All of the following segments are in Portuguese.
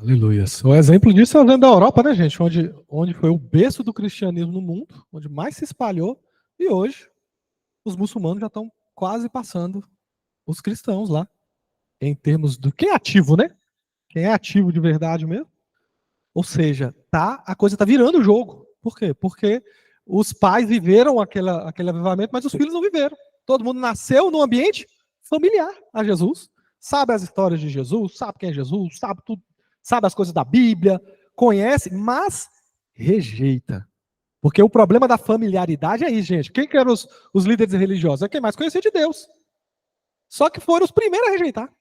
Aleluia. O exemplo disso é o exemplo da Europa, né, gente? Onde foi o berço do cristianismo no mundo, onde mais se espalhou, e hoje os muçulmanos já estão quase passando os cristãos lá, em termos do quem é ativo, né? Quem é ativo de verdade mesmo. Ou seja, a coisa está virando o jogo. Por quê? Porque os pais viveram aquele avivamento, mas os filhos não viveram. Todo mundo nasceu num ambiente familiar a Jesus, sabe as histórias de Jesus, sabe quem é Jesus, sabe tudo, sabe as coisas da Bíblia, conhece, mas rejeita. Porque o problema da familiaridade é isso, gente. Quem que eram os líderes religiosos? É quem mais conhecia de Deus. Só que foram os primeiros a rejeitar.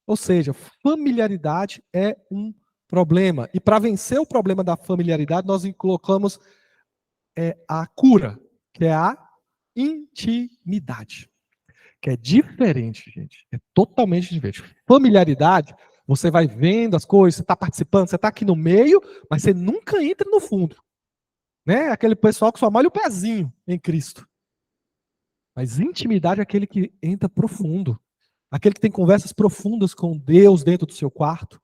Ou seja, familiaridade é um problema. E para vencer o problema da familiaridade, nós colocamos a cura, que é a intimidade. Que é diferente, gente. É totalmente diferente. Familiaridade, você vai vendo as coisas, você está participando, você está aqui no meio, mas você nunca entra no fundo. Né? Aquele pessoal que só molha o pezinho em Cristo. Mas intimidade é aquele que entra profundo. Aquele que tem conversas profundas com Deus dentro do seu quarto.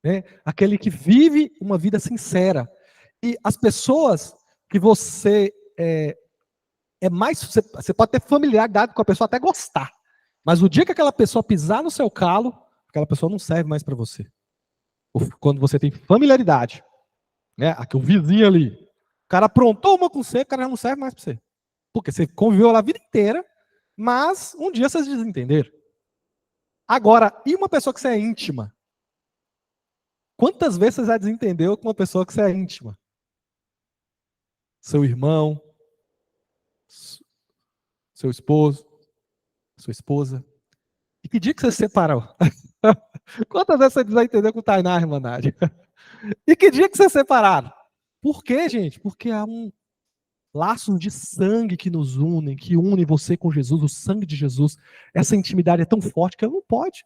Né? Aquele que vive uma vida sincera. E as pessoas que você é mais. Você pode ter familiaridade com a pessoa até gostar. Mas o dia que aquela pessoa pisar no seu calo, aquela pessoa não serve mais para você. Quando você tem familiaridade. Né? Aqui, o vizinho ali. O cara aprontou uma com você, o cara já não serve mais para você. Porque você conviveu lá a vida inteira, mas um dia vocês desentenderam. Agora, e uma pessoa que você é íntima? Quantas vezes você já desentendeu com uma pessoa que você é íntima? Seu irmão, seu esposo, sua esposa. E que dia que você se separou? Quantas vezes você desentendeu com o Tainá, irmã Nádia? E que dia que vocês separaram? Por quê, gente? Porque há um laço de sangue que nos unem, que une você com Jesus, o sangue de Jesus. Essa intimidade é tão forte que ela não pode.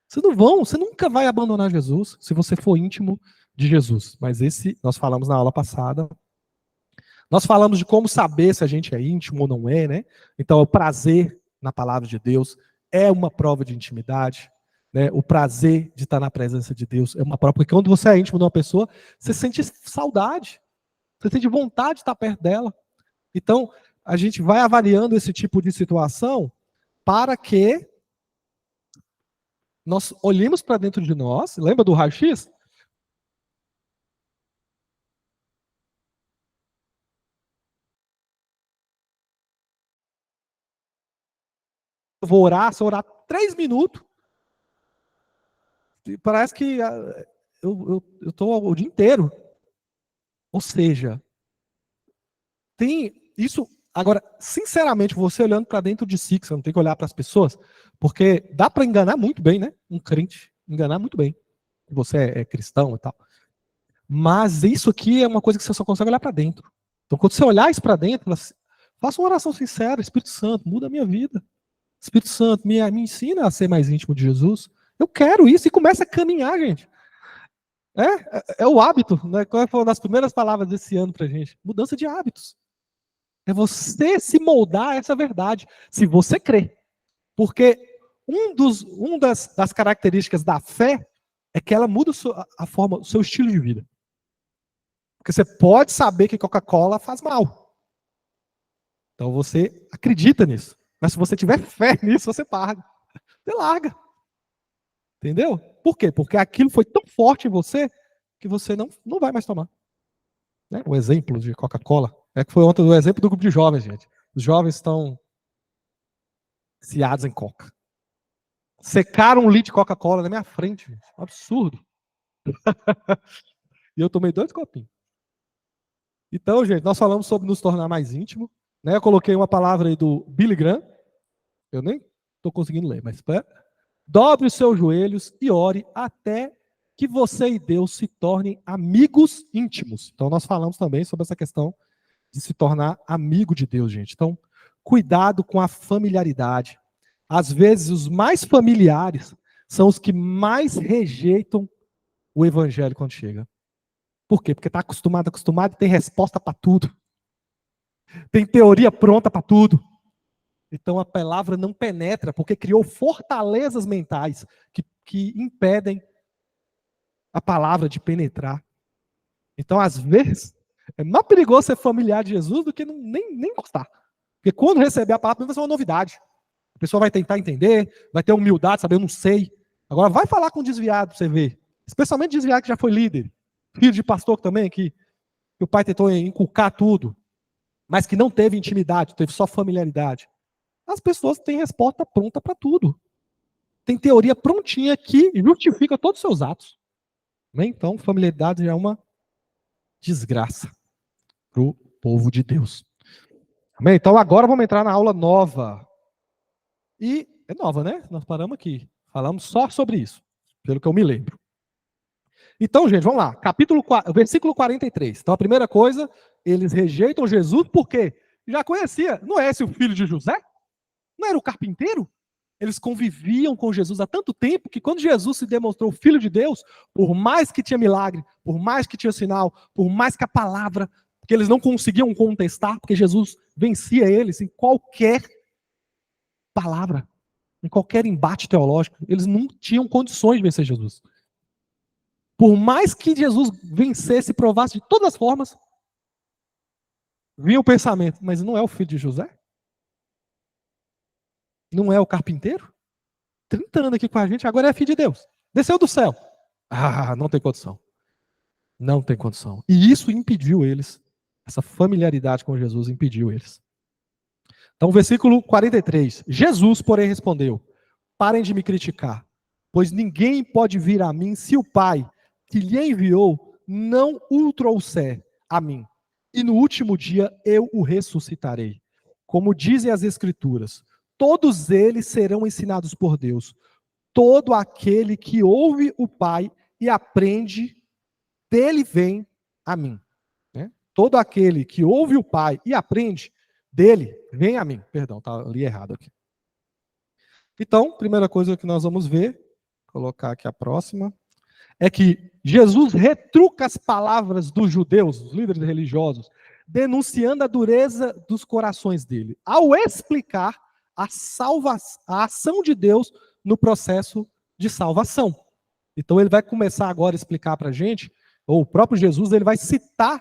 Você nunca vai abandonar Jesus se você for íntimo de Jesus. Mas esse nós falamos na aula passada. Nós falamos de como saber se a gente é íntimo ou não é, né? Então, o prazer na palavra de Deus é uma prova de intimidade. Né? O prazer de estar na presença de Deus é uma prova. Porque quando você é íntimo de uma pessoa, você sente saudade. Você sente vontade de estar perto dela. Então, a gente vai avaliando esse tipo de situação para que nós olhemos para dentro de nós. Lembra do raio-x? Eu vou orar, se eu orar 3 minutos, parece que eu estou o dia inteiro. Ou seja, tem isso. Agora, sinceramente, você olhando para dentro de si, que você não tem que olhar para as pessoas, porque dá para enganar muito bem, né? Um crente, enganar muito bem. Você é cristão e tal. Mas isso aqui é uma coisa que você só consegue olhar para dentro. Então, quando você olhar isso para dentro, faça uma oração sincera, Espírito Santo, muda a minha vida. Espírito Santo, me ensina a ser mais íntimo de Jesus. Eu quero isso e começa a caminhar, gente. É o hábito, né? Qual foi uma das primeiras palavras desse ano pra gente? Mudança de hábitos. É você se moldar a essa verdade, se você crê. Porque das características da fé é que ela muda a forma, o seu estilo de vida. Porque você pode saber que Coca-Cola faz mal. Então você acredita nisso. Mas se você tiver fé nisso, você paga. Você larga. Entendeu? Por quê? Porque aquilo foi tão forte em você que você não vai mais tomar. Né? O exemplo de Coca-Cola. É que foi ontem o exemplo do grupo de jovens, gente. Os jovens estão viciados em Coca. Secaram um litro de Coca-Cola na minha frente, gente. Um absurdo. E eu tomei 2 copinhos. Então, gente, nós falamos sobre nos tornar mais íntimo. Né? Eu coloquei uma palavra aí do Billy Graham. Eu nem estou conseguindo ler, mas dobre os seus joelhos e ore até que você e Deus se tornem amigos íntimos. Então, nós falamos também sobre essa questão de se tornar amigo de Deus, gente. Então, cuidado com a familiaridade. Às vezes, os mais familiares são os que mais rejeitam o evangelho quando chega. Por quê? Porque está acostumado, tem resposta para tudo. Tem teoria pronta para tudo. Então a palavra não penetra, porque criou fortalezas mentais que impedem a palavra, de penetrar. Então, às vezes, é mais perigoso ser familiar de Jesus do que nem gostar. Porque quando receber a palavra, vai ser uma novidade. A pessoa vai tentar entender, vai ter humildade, saber, eu não sei. Agora, vai falar com desviado para você ver. Especialmente desviado que já foi líder. Filho de pastor também, que o pai tentou inculcar tudo, mas que não teve intimidade, teve só familiaridade. As pessoas têm resposta pronta para tudo. Tem teoria prontinha que justifica todos os seus atos. Então, familiaridade é uma desgraça para o povo de Deus. Amém? Então, agora vamos entrar na aula nova. E é nova, né? Nós paramos aqui. Falamos só sobre isso, pelo que eu me lembro. Então, gente, vamos lá. Versículo 43. Então, a primeira coisa, eles rejeitam Jesus porque já conhecia. Não é esse o filho de José? Não era o carpinteiro? Eles conviviam com Jesus há tanto tempo que quando Jesus se demonstrou filho de Deus, por mais que tinha milagre, por mais que tinha sinal, por mais que a palavra, que eles não conseguiam contestar, porque Jesus vencia eles em qualquer palavra, em qualquer embate teológico, eles não tinham condições de vencer Jesus. Por mais que Jesus vencesse e provasse de todas as formas, vinha o pensamento, mas não é o filho de José? Não é o carpinteiro? 30 anos aqui com a gente, agora é filho de Deus. Desceu do céu. Ah, não tem condição. Não tem condição. E isso impediu eles, essa familiaridade com Jesus impediu eles. Então, versículo 43. Jesus, porém, respondeu: parem de me criticar, pois ninguém pode vir a mim se o Pai que lhe enviou não o trouxer a mim. E no último dia eu o ressuscitarei. Como dizem as Escrituras, todos eles serão ensinados por Deus. Todo aquele que ouve o Pai e aprende, dele vem a mim. Né? Todo aquele que ouve o Pai e aprende, dele vem a mim. Perdão, tá ali errado aqui. Então, primeira coisa que nós vamos ver, vou colocar aqui a próxima, é que Jesus retruca as palavras dos judeus, os líderes religiosos, denunciando a dureza dos corações dele, ao explicar a ação de Deus no processo de salvação. Então ele vai começar agora a explicar para a gente, ou o próprio Jesus, ele vai citar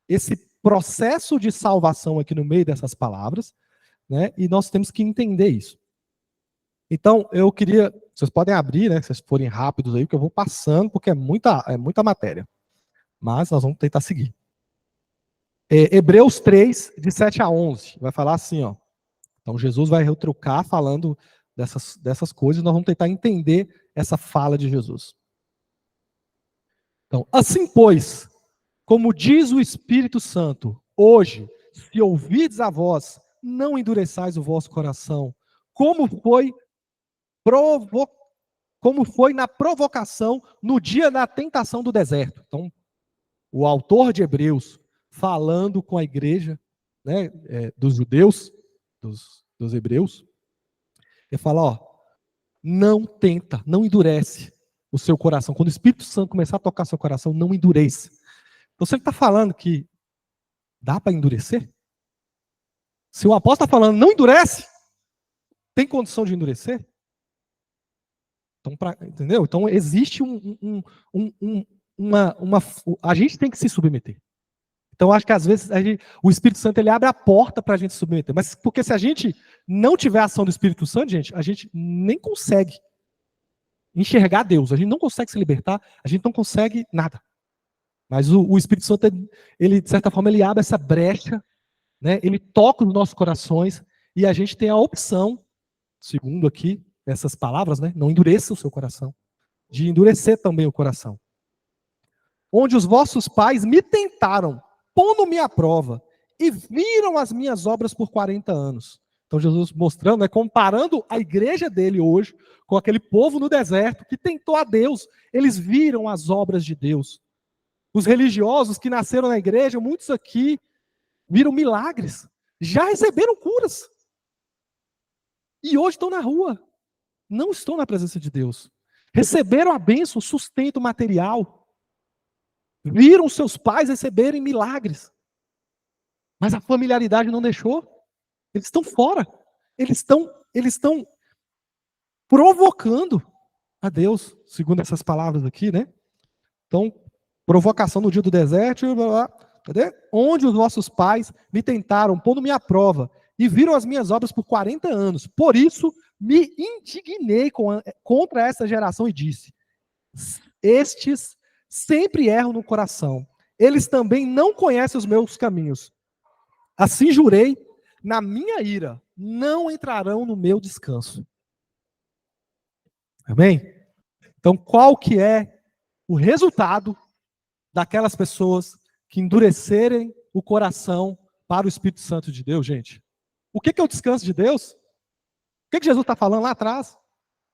esse processo de salvação aqui no meio dessas palavras, né? E nós temos que entender isso. Então, eu queria, vocês podem abrir, né, se vocês forem rápidos aí, que eu vou passando, porque é muita matéria. Mas nós vamos tentar seguir. Hebreus 3, de 7 a 11, vai falar assim, ó. Então, Jesus vai retrucar falando dessas coisas, nós vamos tentar entender essa fala de Jesus. Então, assim, pois, como diz o Espírito Santo, hoje, se ouvides a voz, não endureçais o vosso coração, como foi na provocação no dia da tentação do deserto. Então, o autor de Hebreus, falando com a igreja, né, dos judeus, dos hebreus, ele fala, ó, não tenta, não endurece o seu coração. Quando o Espírito Santo começar a tocar seu coração, não endurece. Então, se ele está falando que dá para endurecer, se o apóstolo está falando não endurece, tem condição de endurecer? Então, entendeu? Então, existe a gente tem que se submeter. Então, acho que às vezes o Espírito Santo ele abre a porta para a gente se submeter. Mas porque se a gente não tiver a ação do Espírito Santo, gente, a gente nem consegue enxergar Deus. A gente não consegue se libertar, a gente não consegue nada. Mas o Espírito Santo, ele, de certa forma, ele abre essa brecha, né? Ele toca os nossos corações e a gente tem a opção, segundo aqui, essas palavras, né? Não endureça o seu coração, de endurecer também o coração. Onde os vossos pais me tentaram, pondo-me à prova, e viram as minhas obras por 40 anos. Então Jesus mostrando, né, comparando a igreja dele hoje com aquele povo no deserto que tentou a Deus. Eles viram as obras de Deus. Os religiosos que nasceram na igreja, muitos aqui viram milagres, já receberam curas. E hoje estão na rua, não estão na presença de Deus. Receberam a bênção, o sustento material. Viram seus pais receberem milagres. Mas a familiaridade não deixou. Eles estão fora. Eles estão provocando a Deus, segundo essas palavras aqui, né? Então, provocação no dia do deserto, blá, blá, cadê? Onde os vossos pais me tentaram, pondo-me à prova, e viram as minhas obras por 40 anos. Por isso, me indignei contra essa geração e disse: estes sempre erram no coração. Eles também não conhecem os meus caminhos. Assim jurei, na minha ira, não entrarão no meu descanso. Amém? Então, qual que é o resultado daquelas pessoas que endurecerem o coração para o Espírito Santo de Deus, gente? O que é o descanso de Deus? O que Jesus está falando lá atrás?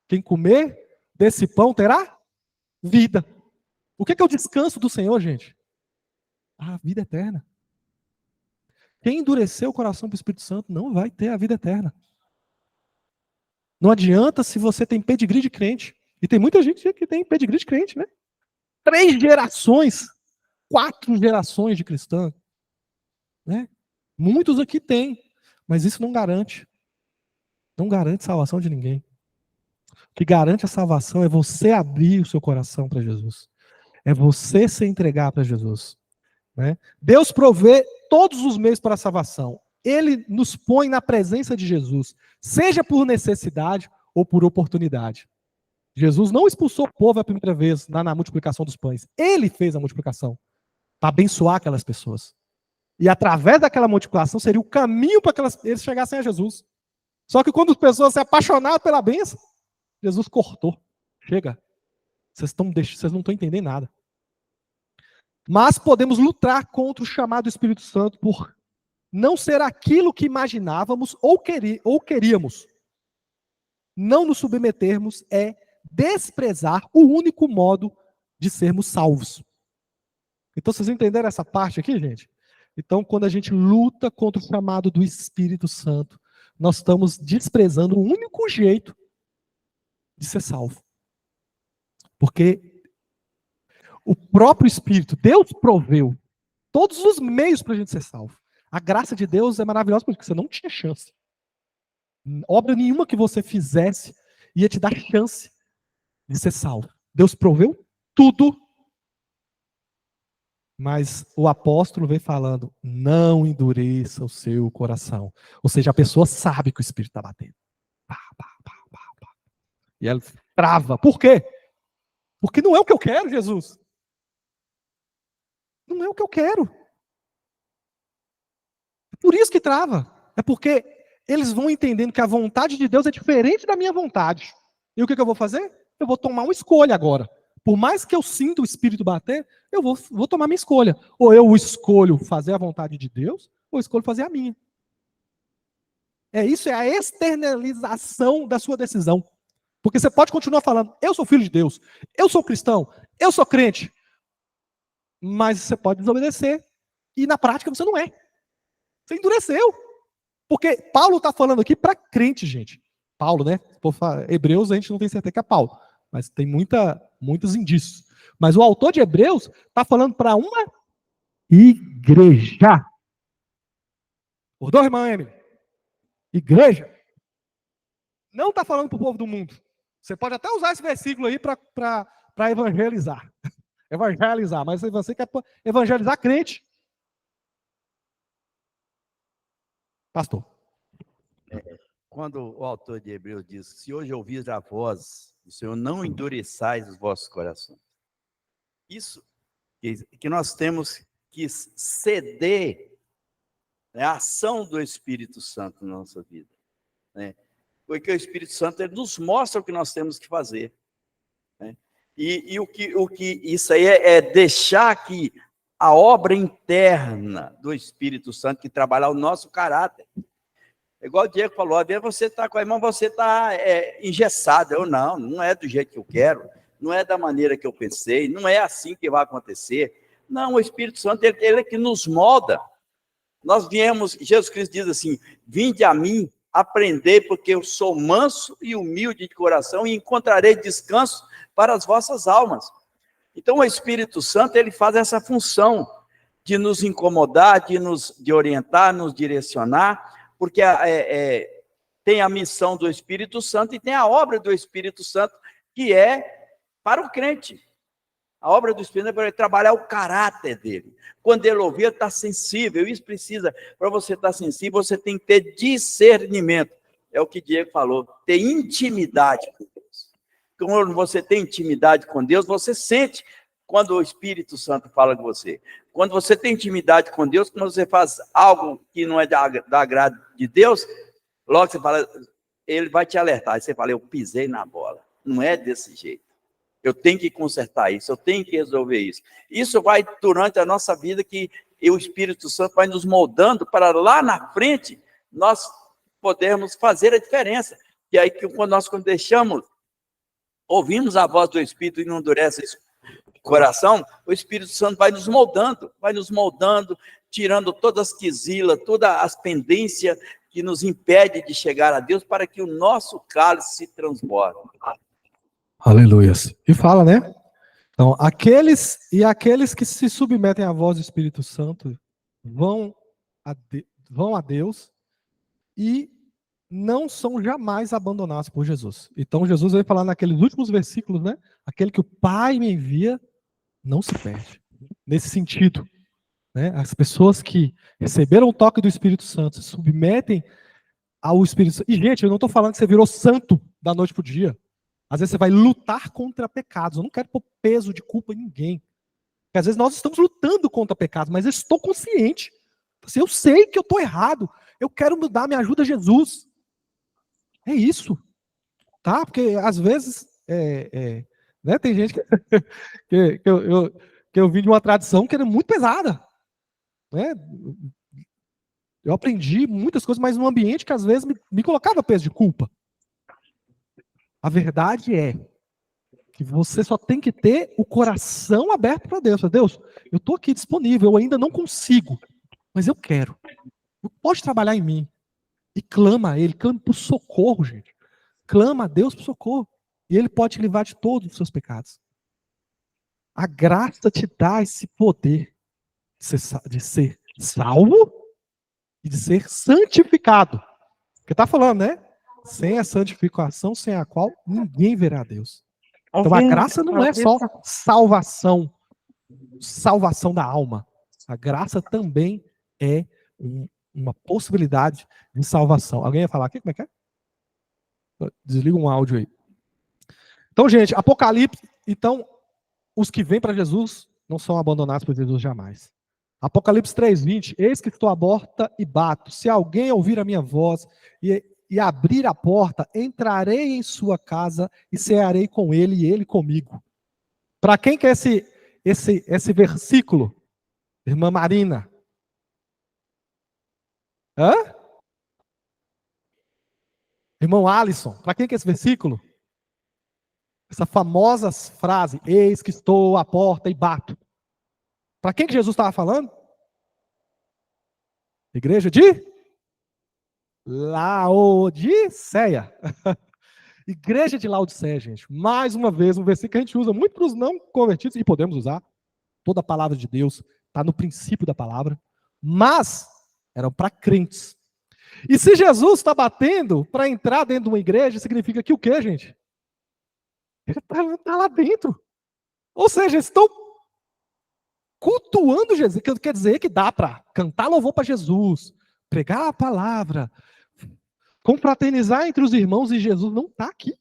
Quem comer desse pão terá vida. O que é o descanso do Senhor, gente? A vida eterna. Quem endurecer o coração para o Espírito Santo não vai ter a vida eterna. Não adianta se você tem pedigree de crente. E tem muita gente que tem pedigree de crente, né? 3 gerações, 4 gerações de cristãos, né? Muitos aqui têm, mas isso não garante. Não garante salvação de ninguém. O que garante a salvação é você abrir o seu coração para Jesus. É você se entregar para Jesus. Né? Deus provê todos os meios para a salvação. Ele nos põe na presença de Jesus, seja por necessidade ou por oportunidade. Jesus não expulsou o povo a primeira vez na multiplicação dos pães. Ele fez a multiplicação para abençoar aquelas pessoas. E através daquela multiplicação seria o caminho para que eles chegassem a Jesus. Só que quando as pessoas se apaixonaram pela bênção, Jesus cortou. Chega. Vocês não estão entendendo nada. Mas podemos lutar contra o chamado Espírito Santo por não ser aquilo que imaginávamos ou queríamos. Não nos submetermos é desprezar o único modo de sermos salvos. Então, vocês entenderam essa parte aqui, gente? Então, quando a gente luta contra o chamado do Espírito Santo, nós estamos desprezando o único jeito de ser salvo. Porque o próprio Espírito, Deus proveu todos os meios para a gente ser salvo. A graça de Deus é maravilhosa porque você não tinha chance. Obra nenhuma que você fizesse ia te dar chance de ser salvo. Deus proveu tudo. Mas o apóstolo vem falando, não endureça o seu coração. Ou seja, a pessoa sabe que o Espírito está batendo. Pá, pá, pá, pá, pá. E ela trava. Por quê? Porque não é o que eu quero, Jesus. Não é o que eu quero. É por isso que trava. É porque eles vão entendendo que a vontade de Deus é diferente da minha vontade. E o que eu vou fazer? Eu vou tomar uma escolha agora. Por mais que eu sinta o Espírito bater, eu vou tomar minha escolha. Ou eu escolho fazer a vontade de Deus, ou eu escolho fazer a minha. Isso é a externalização da sua decisão. Porque você pode continuar falando, eu sou filho de Deus, eu sou cristão, eu sou crente. Mas você pode desobedecer. E na prática você não é. Você endureceu. Porque Paulo está falando aqui para crente, gente. Paulo, né? Por falar, Hebreus a gente não tem certeza que é Paulo. Mas tem muitos indícios. Mas o autor de Hebreus está falando para uma igreja. Acordou, irmã Emily? Igreja. Não está falando para o povo do mundo. Você pode até usar esse versículo aí para evangelizar. Evangelizar, mas você quer evangelizar crente. Pastor. Quando o autor de Hebreus diz, se hoje ouvires a voz do Senhor, não endureçais os vossos corações. Isso que nós temos que ceder, né, a ação do Espírito Santo na nossa vida. Né? Porque o Espírito Santo ele nos mostra o que nós temos que fazer. Né? E o que isso aí é deixar que a obra interna do Espírito Santo que trabalhar o nosso caráter. Igual o Diego falou, às vezes você está com a irmã, você está engessado. Eu não é do jeito que eu quero, não é da maneira que eu pensei, não é assim que vai acontecer. Não, o Espírito Santo, ele é que nos molda. Nós viemos, Jesus Cristo diz assim, vinde a mim, aprender, porque eu sou manso e humilde de coração e encontrarei descanso para as vossas almas. Então o Espírito Santo, ele faz essa função de nos incomodar, de orientar, nos direcionar, porque tem a missão do Espírito Santo e tem a obra do Espírito Santo, que é para o crente. A obra do Espírito é para ele trabalhar o caráter dele. Quando ele ouvir, ele está sensível. Isso precisa, para você estar sensível, você tem que ter discernimento. É o que Diego falou, ter intimidade com Deus. Quando você tem intimidade com Deus, você sente quando o Espírito Santo fala com você. Quando você tem intimidade com Deus, quando você faz algo que não é da agrado de Deus, logo você fala, ele vai te alertar. Aí você fala, eu pisei na bola. Não é desse jeito. Eu tenho que consertar isso, eu tenho que resolver isso. Isso vai durante a nossa vida que o Espírito Santo vai nos moldando para lá na frente nós podermos fazer a diferença. E aí quando nós ouvimos a voz do Espírito e não endurece o coração, o Espírito Santo vai nos moldando, tirando todas as quisilas, todas as pendências que nos impedem de chegar a Deus para que o nosso cálice se transborde. Aleluia. E fala, né? Então, aqueles que se submetem à voz do Espírito Santo vão a Deus e não são jamais abandonados por Jesus. Então, Jesus vai falar naqueles últimos versículos, né? Aquele que o Pai me envia não se perde. Nesse sentido, né? As pessoas que receberam o toque do Espírito Santo se submetem ao Espírito Santo. E, gente, eu não estou falando que você virou santo da noite para o dia. Às vezes você vai lutar contra pecados. Eu não quero pôr peso de culpa em ninguém. Porque às vezes nós estamos lutando contra pecados, mas eu estou consciente. Eu sei que eu estou errado. Eu quero mudar, me ajuda Jesus. É isso. Tá? Porque às vezes né, tem gente que eu vim de uma tradição que era muito pesada. Né? Eu aprendi muitas coisas, mas num ambiente que às vezes me colocava peso de culpa. A verdade é que você só tem que ter o coração aberto para Deus. Deus, eu estou aqui disponível, eu ainda não consigo, mas eu quero. Pode trabalhar em mim. E clama a Ele, clama por socorro, gente. Clama a Deus por socorro. E Ele pode te livrar de todos os seus pecados. A graça te dá esse poder de ser salvo e de ser santificado. Porque está falando, né? Sem a santificação, sem a qual ninguém verá a Deus. Então a graça não é só salvação da alma. A graça também é uma possibilidade de salvação. Alguém ia falar aqui? Como é que é? Desliga um áudio aí. Então, gente, Apocalipse. Então, os que vêm para Jesus não são abandonados por Jesus jamais. Apocalipse 3:20. Eis que estou à porta e bato. Se alguém ouvir a minha voz e abrir a porta, entrarei em sua casa e cearei com ele e ele comigo. Para quem que é esse versículo? Irmã Marina. Hã? Irmão Alisson, para quem que é esse versículo? Essa famosa frase, eis que estou à porta e bato. Para quem que Jesus estava falando? Igreja de Laodiceia. Igreja de Laodiceia, gente. Mais uma vez, um versículo que a gente usa muito para os não convertidos, e podemos usar. Toda a palavra de Deus está no princípio da palavra. Mas eram para crentes. E se Jesus está batendo para entrar dentro de uma igreja, significa que o quê, gente? Ele está lá dentro. Ou seja, estão cultuando Jesus. Quer dizer que dá para cantar louvor para Jesus, pregar a palavra, confraternizar entre os irmãos, e Jesus não está aqui.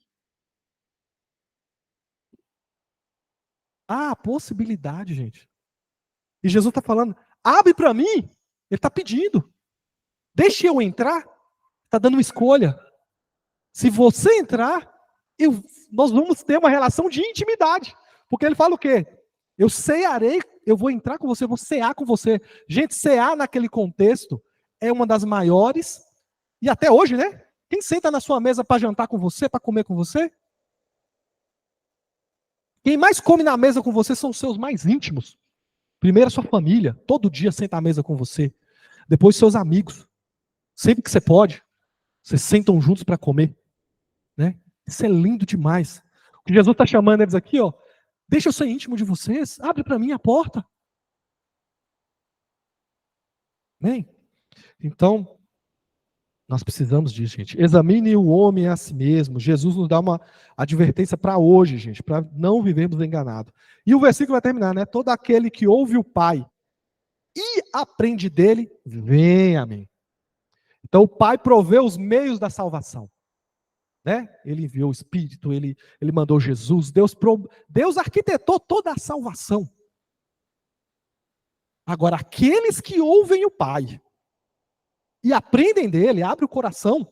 Há a possibilidade, gente. E Jesus está falando, abre para mim. Ele está pedindo. Deixe eu entrar. Está dando uma escolha. Se você entrar, nós vamos ter uma relação de intimidade. Porque ele fala o quê? Eu cearei, eu vou entrar com você, eu vou cear com você. Gente, cear naquele contexto é uma das maiores, e até hoje, né? Quem senta na sua mesa para jantar com você, para comer com você? Quem mais come na mesa com você são os seus mais íntimos. Primeiro a sua família, todo dia senta à mesa com você. Depois seus amigos. Sempre que você pode, vocês sentam juntos para comer. Né? Isso é lindo demais. O que Jesus está chamando eles aqui, ó, deixa eu ser íntimo de vocês, abre para mim a porta. Né? Então, Nós precisamos disso, gente. Examine o homem a si mesmo. Jesus nos dá uma advertência para hoje, gente, para não vivermos enganados. E o versículo vai terminar, né? Todo aquele que ouve o Pai e aprende dele, vem a mim. Então o Pai provê os meios da salvação. Né? Ele enviou o Espírito, ele mandou Jesus, Deus arquitetou toda a salvação. Agora, aqueles que ouvem o Pai e aprendem dele, abre o coração,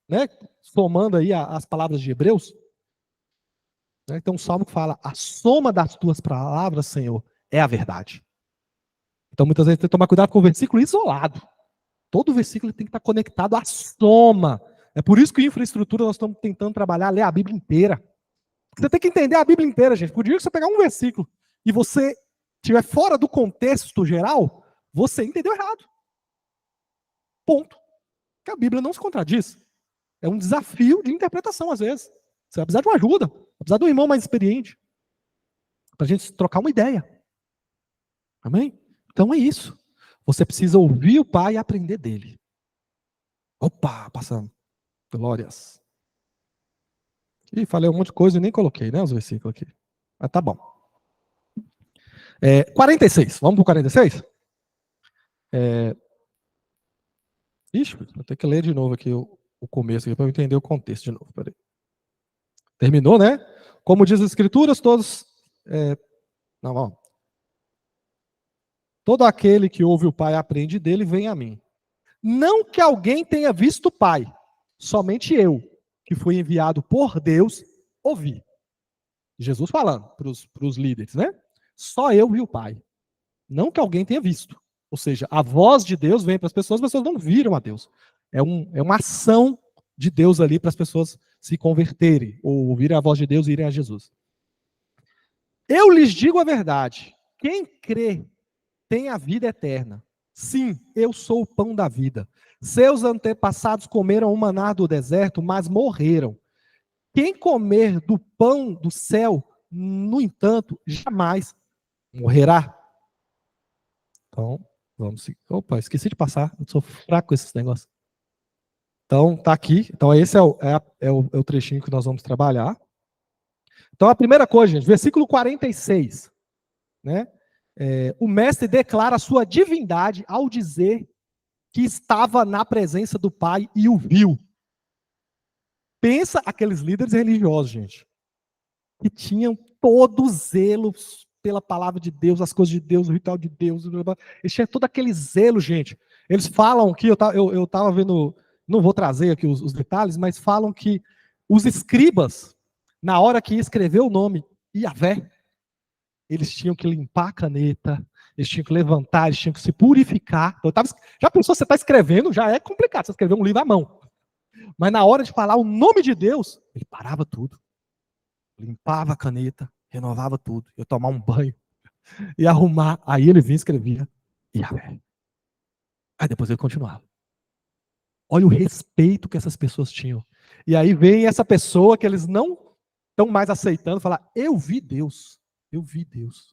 né? Somando aí as palavras de Hebreus, né? Tem um salmo que fala: a soma das tuas palavras, Senhor, é a verdade. Então, muitas vezes tem que tomar cuidado com o versículo isolado. Todo versículo tem que estar conectado à soma. É por isso que em infraestrutura nós estamos tentando trabalhar, ler a Bíblia inteira. Você tem que entender a Bíblia inteira, gente. Por dia que você pegar um versículo e você estiver fora do contexto geral, você entendeu errado. Ponto. Porque a Bíblia não se contradiz. É um desafio de interpretação, às vezes. Você vai precisar de uma ajuda, vai precisar de um irmão mais experiente, para a gente trocar uma ideia. Amém? Então é isso. Você precisa ouvir o Pai e aprender dele. Opa, passando. Glórias. Ih, falei um monte de coisa e nem coloquei, né, os versículos aqui. Mas tá bom. 46. Vamos para o 46? Ixi, vou ter que ler de novo aqui o começo para eu entender o contexto de novo. Peraí. Terminou, né? Como diz as Escrituras, todos... não, vamos. Todo aquele que ouve o Pai e aprende dele, vem a mim. Não que alguém tenha visto o Pai, somente eu, que fui enviado por Deus, ouvi. Jesus falando para os líderes, né? Só eu vi o Pai. Não que alguém tenha visto. Ou seja, a voz de Deus vem para as pessoas não viram a Deus. É uma ação de Deus ali para as pessoas se converterem, ou ouvirem a voz de Deus e irem a Jesus. Eu lhes digo a verdade. Quem crê tem a vida eterna. Sim, eu sou o pão da vida. Seus antepassados comeram o maná do deserto, mas morreram. Quem comer do pão do céu, no entanto, jamais morrerá. Então, vamos seguir. Opa, esqueci de passar. Eu sou fraco com esses negócios. Então, tá aqui. Então, esse é o trechinho que nós vamos trabalhar. Então, a primeira coisa, gente, versículo 46. Né? O mestre declara a sua divindade ao dizer que estava na presença do Pai e o viu. Pensa aqueles líderes religiosos, gente, que tinham todo zelo pela palavra de Deus, as coisas de Deus, o ritual de Deus. Eles tinham todo aquele zelo, gente. Eles falam que, eu estava vendo, não vou trazer aqui os detalhes, mas falam que os escribas, na hora que escreveu o nome Yahvé, eles tinham que limpar a caneta, eles tinham que levantar, eles tinham que se purificar. Já pensou, você está escrevendo, já é complicado, você escrever um livro à mão. Mas na hora de falar o nome de Deus, ele parava tudo. Limpava a caneta, renovava tudo. Ia tomar um banho, ia arrumar. Aí ele vinha e escrevia Yahvé. Aí depois ele continuava. Olha o respeito que essas pessoas tinham. E aí vem essa pessoa que eles não estão mais aceitando, falar, eu vi Deus. Eu vi Deus.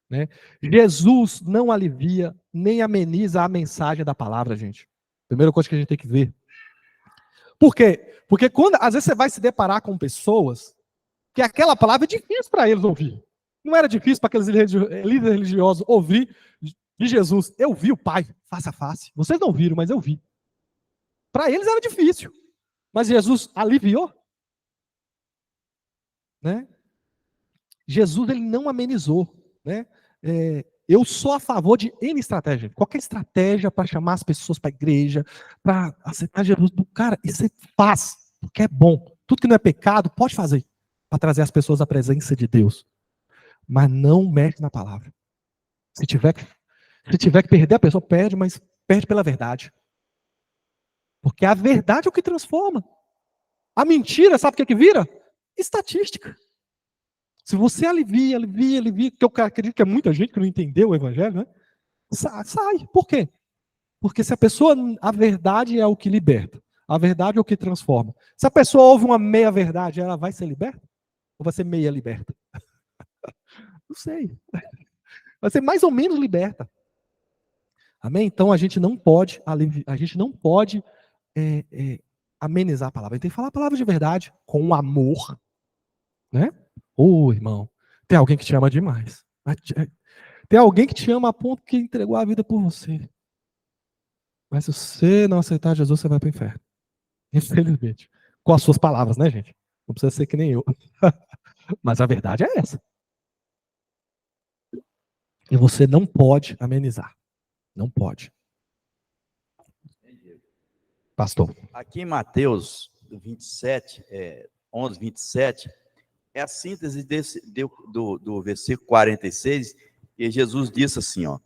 Né? Jesus não alivia nem ameniza a mensagem da palavra, gente. Primeira coisa que a gente tem que ver. Por quê? Porque às vezes você vai se deparar com pessoas que aquela palavra é difícil para eles ouvir. Não era difícil para aqueles líderes religiosos ouvir de Jesus. Eu vi o Pai face a face. Vocês não viram, mas eu vi. Para eles era difícil. Mas Jesus aliviou. Né? Jesus ele não amenizou. Né? Eu sou a favor de N estratégia. Qualquer estratégia para chamar as pessoas para a igreja, para aceitar Jesus. Cara, isso você faz, porque é bom. Tudo que não é pecado, pode fazer. Para trazer as pessoas à presença de Deus. Mas não mexe na palavra. Se tiver que perder, a pessoa perde, mas perde pela verdade. Porque a verdade é o que transforma. A mentira, sabe o que vira? Estatística. Se você alivia, que eu acredito que é muita gente que não entendeu o evangelho, né? Sai. Por quê? Porque se a verdade é o que liberta. A verdade é o que transforma. Se a pessoa ouve uma meia verdade, ela vai ser liberta? Ou vai ser meia liberta? Não sei. Vai ser mais ou menos liberta. Amém? Então a gente não pode amenizar a palavra. Ele tem que falar a palavra de verdade, com amor. Né? Ô, irmão, tem alguém que te ama demais. Tem alguém que te ama a ponto que entregou a vida por você. Mas se você não aceitar Jesus, você vai para o inferno. Infelizmente. Com as suas palavras, né, gente? Não precisa ser que nem eu. Mas a verdade é essa. E você não pode amenizar. Não pode. Pastor. Aqui em Mateus 27, 11, 27, é a síntese do versículo 46, que Jesus disse assim, ó: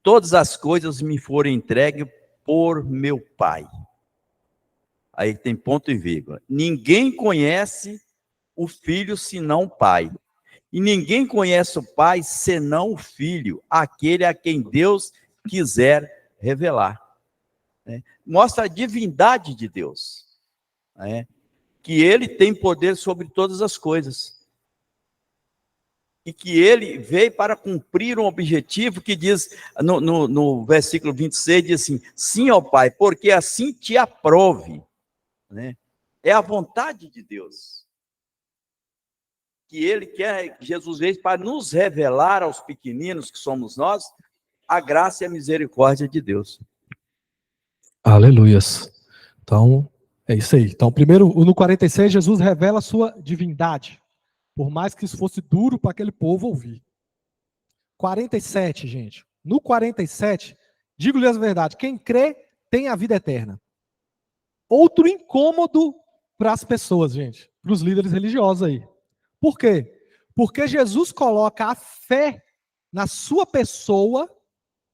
todas as coisas me foram entregues por meu Pai. Aí tem ponto e vírgula. Ninguém conhece o Filho senão o Pai. E ninguém conhece o Pai senão o Filho, aquele a quem Deus quiser revelar. Mostra a divindade de Deus, que ele tem poder sobre todas as coisas. E que ele veio para cumprir um objetivo que diz, no versículo 26, diz assim: sim, ó Pai, porque assim te aprove. É a vontade de Deus. Que ele quer, que Jesus veio para nos revelar aos pequeninos, que somos nós, a graça e a misericórdia de Deus. Aleluias. Então, é isso aí. Então, primeiro, no 46, Jesus revela a sua divindade. Por mais que isso fosse duro para aquele povo ouvir. 47, gente. No 47, digo-lhes a verdade, quem crê tem a vida eterna. Outro incômodo para as pessoas, gente, para os líderes religiosos aí. Por quê? Porque Jesus coloca a fé na sua pessoa.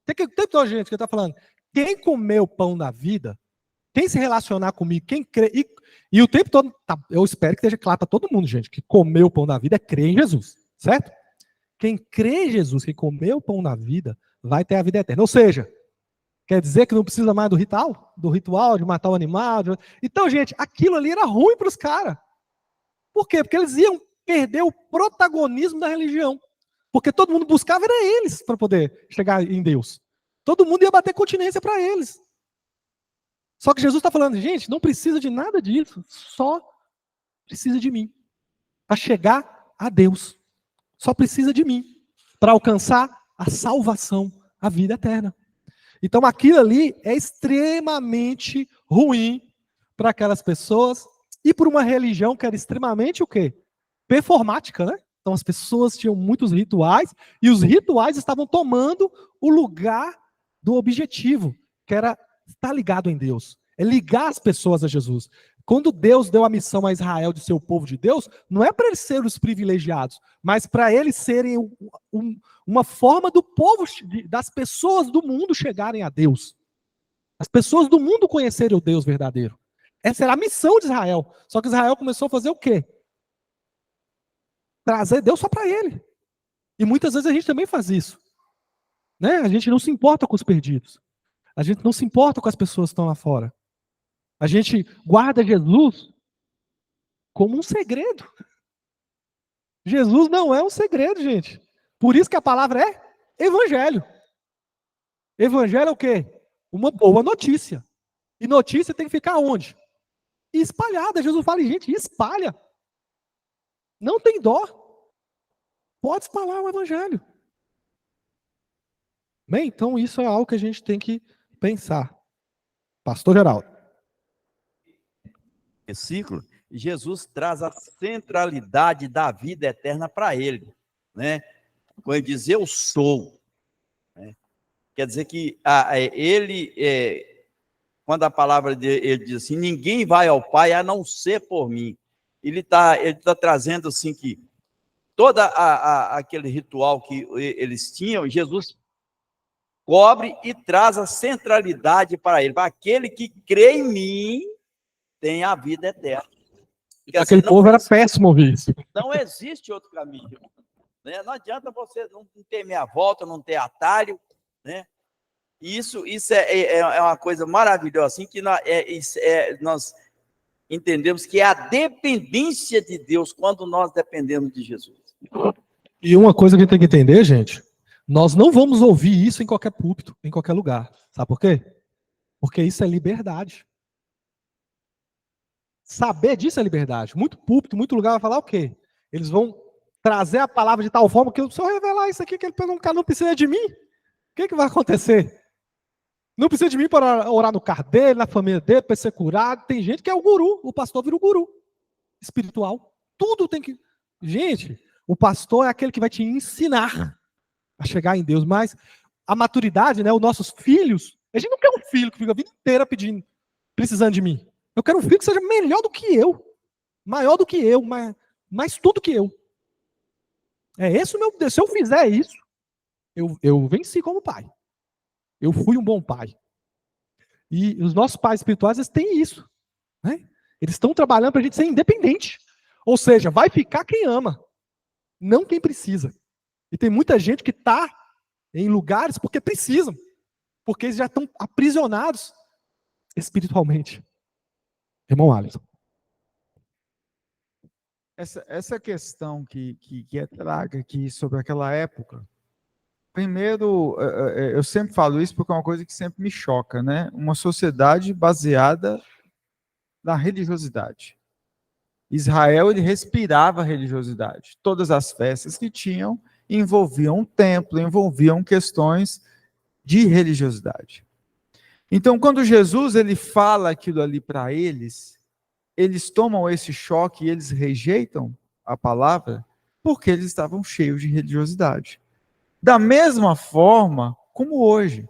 Tem toda gente que está falando, quem comer o pão da vida, quem se relacionar comigo, quem crê, e o tempo todo, eu espero que esteja claro para todo mundo, gente, que comer o pão da vida é crer em Jesus, certo? Quem crê em Jesus, quem comer o pão da vida, vai ter a vida eterna. Ou seja, quer dizer que não precisa mais do ritual de matar o animal. Então, gente, aquilo ali era ruim para os caras. Por quê? Porque eles iam perder o protagonismo da religião. Porque todo mundo buscava era eles para poder chegar em Deus. Todo mundo ia bater continência para eles. Só que Jesus está falando, gente, não precisa de nada disso, só precisa de mim. Para chegar a Deus. Só precisa de mim. Para alcançar a salvação, a vida eterna. Então aquilo ali é extremamente ruim para aquelas pessoas e por uma religião que era extremamente o quê? Performática, né? Então as pessoas tinham muitos rituais e os rituais estavam tomando o lugar do objetivo, que era estar ligado em Deus, é ligar as pessoas a Jesus. Quando Deus deu a missão a Israel de ser o povo de Deus, não é para eles serem os privilegiados, mas para eles serem uma forma do povo, das pessoas do mundo chegarem a Deus. As pessoas do mundo conhecerem o Deus verdadeiro. Essa era a missão de Israel. Só que Israel começou a fazer o quê? Trazer Deus só para ele. E muitas vezes a gente também faz isso. Né? A gente não se importa com os perdidos. A gente não se importa com as pessoas que estão lá fora. A gente guarda Jesus como um segredo. Jesus não é um segredo, gente. Por isso que a palavra é evangelho. Evangelho é o quê? Uma boa notícia. E notícia tem que ficar onde? Espalhada. Jesus fala, gente, espalha. Não tem dó. Pode espalhar o evangelho. Bem, então isso é algo que a gente tem que pensar. Pastor Geraldo. Versículo, Jesus traz a centralidade da vida eterna para ele, né? Quando ele diz eu sou, né? Quer dizer que quando a palavra dele diz assim, ninguém vai ao Pai a não ser por mim. Ele tá trazendo assim que todo aquele ritual que eles tinham, Jesus cobre e traz a centralidade para ele. Para aquele que crê em mim, tem a vida eterna. Aquele povo era péssimo ouvir isso. Não existe outro caminho. Né? Não adianta você não ter meia volta, não ter atalho. Né? Isso é uma coisa maravilhosa, assim, que nós entendemos que é a dependência de Deus quando nós dependemos de Jesus. E uma coisa que a gente tem que entender, gente, nós não vamos ouvir isso em qualquer púlpito, em qualquer lugar. Sabe por quê? Porque isso é liberdade. Saber disso é liberdade. Muito púlpito, muito lugar vai falar o quê? Eles vão trazer a palavra de tal forma que se eu revelar isso aqui, que ele pegou um cara, não precisa de mim. O que vai acontecer? Não precisa de mim para orar no carro dele, na família dele, para ser curado. Tem gente que é o guru, o pastor vira o guru espiritual. Tudo tem que... Gente, o pastor é aquele que vai te ensinar a chegar em Deus, mas a maturidade, né, os nossos filhos, a gente não quer um filho que fica a vida inteira pedindo, precisando de mim. Eu quero um filho que seja melhor do que eu, maior do que eu, mais tudo que eu. É esse o meu Deus. Se eu fizer isso, eu venci como pai. Eu fui um bom pai. E os nossos pais espirituais, eles têm isso. Né? Eles estão trabalhando para a gente ser independente. Ou seja, vai ficar quem ama, não quem precisa. E tem muita gente que está em lugares porque precisam. Porque eles já estão aprisionados espiritualmente. Irmão Alisson. Essa questão que é traga aqui sobre aquela época, primeiro, eu sempre falo isso porque é uma coisa que sempre me choca, né? Uma sociedade baseada na religiosidade. Israel, ele respirava religiosidade. Todas as festas que tinham envolviam um templo, envolviam questões de religiosidade. Então, quando Jesus ele fala aquilo ali para eles tomam esse choque e eles rejeitam a palavra porque eles estavam cheios de religiosidade. Da mesma forma como hoje,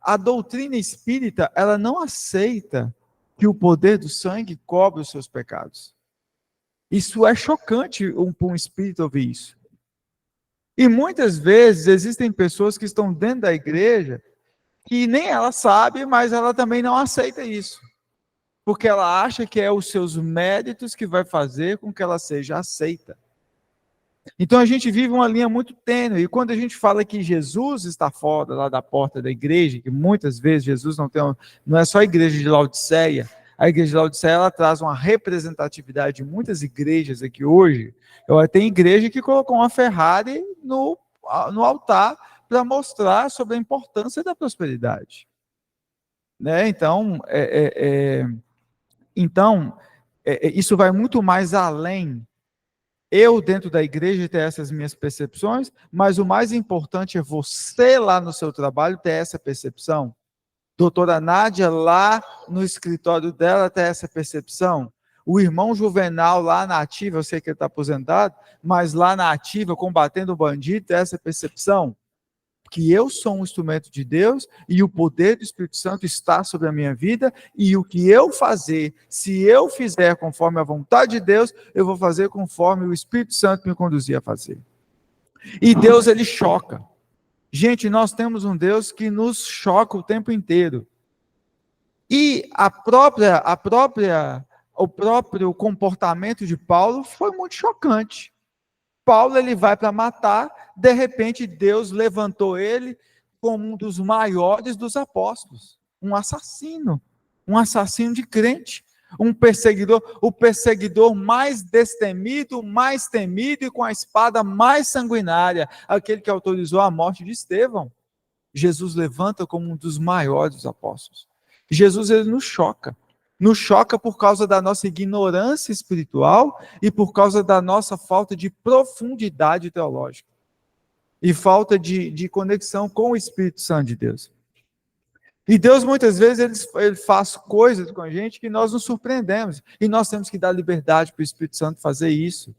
a doutrina espírita, ela não aceita que o poder do sangue cobre os seus pecados. Isso é chocante para um espírito ouvir isso. E muitas vezes existem pessoas que estão dentro da igreja que nem ela sabe, mas ela também não aceita isso. Porque ela acha que é os seus méritos que vai fazer com que ela seja aceita. Então a gente vive uma linha muito tênue, e quando a gente fala que Jesus está fora lá da porta da igreja, que muitas vezes Jesus não é só a igreja de Laodiceia, a igreja de Laodiceia ela traz uma representatividade de muitas igrejas aqui hoje. Tem igreja que colocou uma Ferrari no altar para mostrar sobre a importância da prosperidade. Né? Então, isso vai muito mais além. Eu, dentro da igreja, ter essas minhas percepções, mas o mais importante é você, lá no seu trabalho, ter essa percepção. Doutora Nádia, lá no escritório dela, ter essa percepção. O irmão Juvenal, lá na ativa, eu sei que ele está aposentado, mas lá na ativa, combatendo o bandido, ter essa percepção. Que eu sou um instrumento de Deus e o poder do Espírito Santo está sobre a minha vida, e o que eu fazer, se eu fizer conforme a vontade de Deus, eu vou fazer conforme o Espírito Santo me conduzir a fazer. E Deus, ele choca. Gente, nós temos um Deus que nos choca o tempo inteiro. E o próprio comportamento de Paulo foi muito chocante. Paulo, ele vai para matar, de repente Deus levantou ele como um dos maiores dos apóstolos, um assassino de crente, um perseguidor, o perseguidor mais destemido, mais temido e com a espada mais sanguinária, aquele que autorizou a morte de Estevão. Jesus levanta como um dos maiores dos apóstolos. Jesus, ele nos choca por causa da nossa ignorância espiritual e por causa da nossa falta de profundidade teológica e falta de conexão com o Espírito Santo de Deus. E Deus, muitas vezes, ele faz coisas com a gente que nós nos surpreendemos, e nós temos que dar liberdade para o Espírito Santo fazer isso,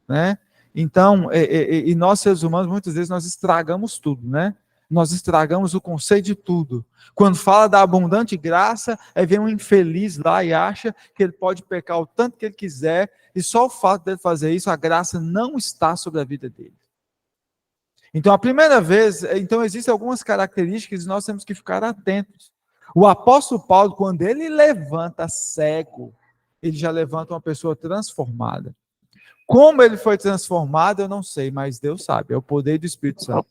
né? Então, e nós, seres humanos, muitas vezes nós estragamos tudo, né? Nós estragamos o conceito de tudo. Quando fala da abundante graça, aí vem um infeliz lá e acha que ele pode pecar o tanto que ele quiser, e só o fato dele fazer isso, a graça não está sobre a vida dele. Então, a primeira vez, existem algumas características que nós temos que ficar atentos. O apóstolo Paulo, quando ele levanta cego, ele já levanta uma pessoa transformada. Como ele foi transformado, eu não sei, mas Deus sabe, é o poder do Espírito Santo.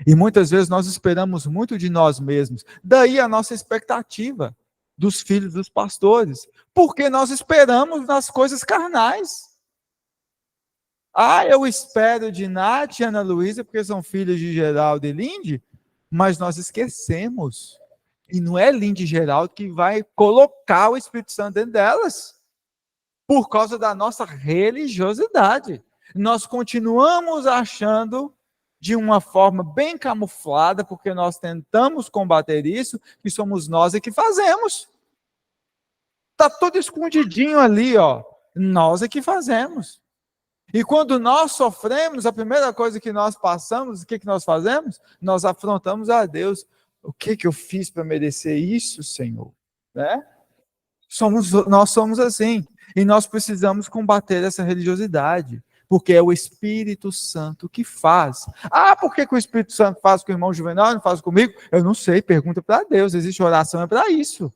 E muitas vezes nós esperamos muito de nós mesmos. Daí a nossa expectativa dos filhos dos pastores. Porque nós esperamos nas coisas carnais. Eu espero de Nath e Ana Luísa, porque são filhos de Geraldo e Lindy, mas nós esquecemos. E não é Lindy e Geraldo que vai colocar o Espírito Santo dentro delas. por causa da nossa religiosidade. Nós continuamos achando de uma forma bem camuflada, porque nós tentamos combater isso, que somos nós que fazemos. Está tudo escondidinho ali, ó. Nós que fazemos. E quando nós sofremos, a primeira coisa que nós passamos, o que nós fazemos? Nós afrontamos a Deus. O que eu fiz para merecer isso, Senhor? Né? Nós somos assim. E nós precisamos combater essa religiosidade. Porque é o Espírito Santo que faz. Ah, por que o Espírito Santo faz com o irmão Juvenal e não faz comigo? Eu não sei, pergunta para Deus. Existe oração, é para isso.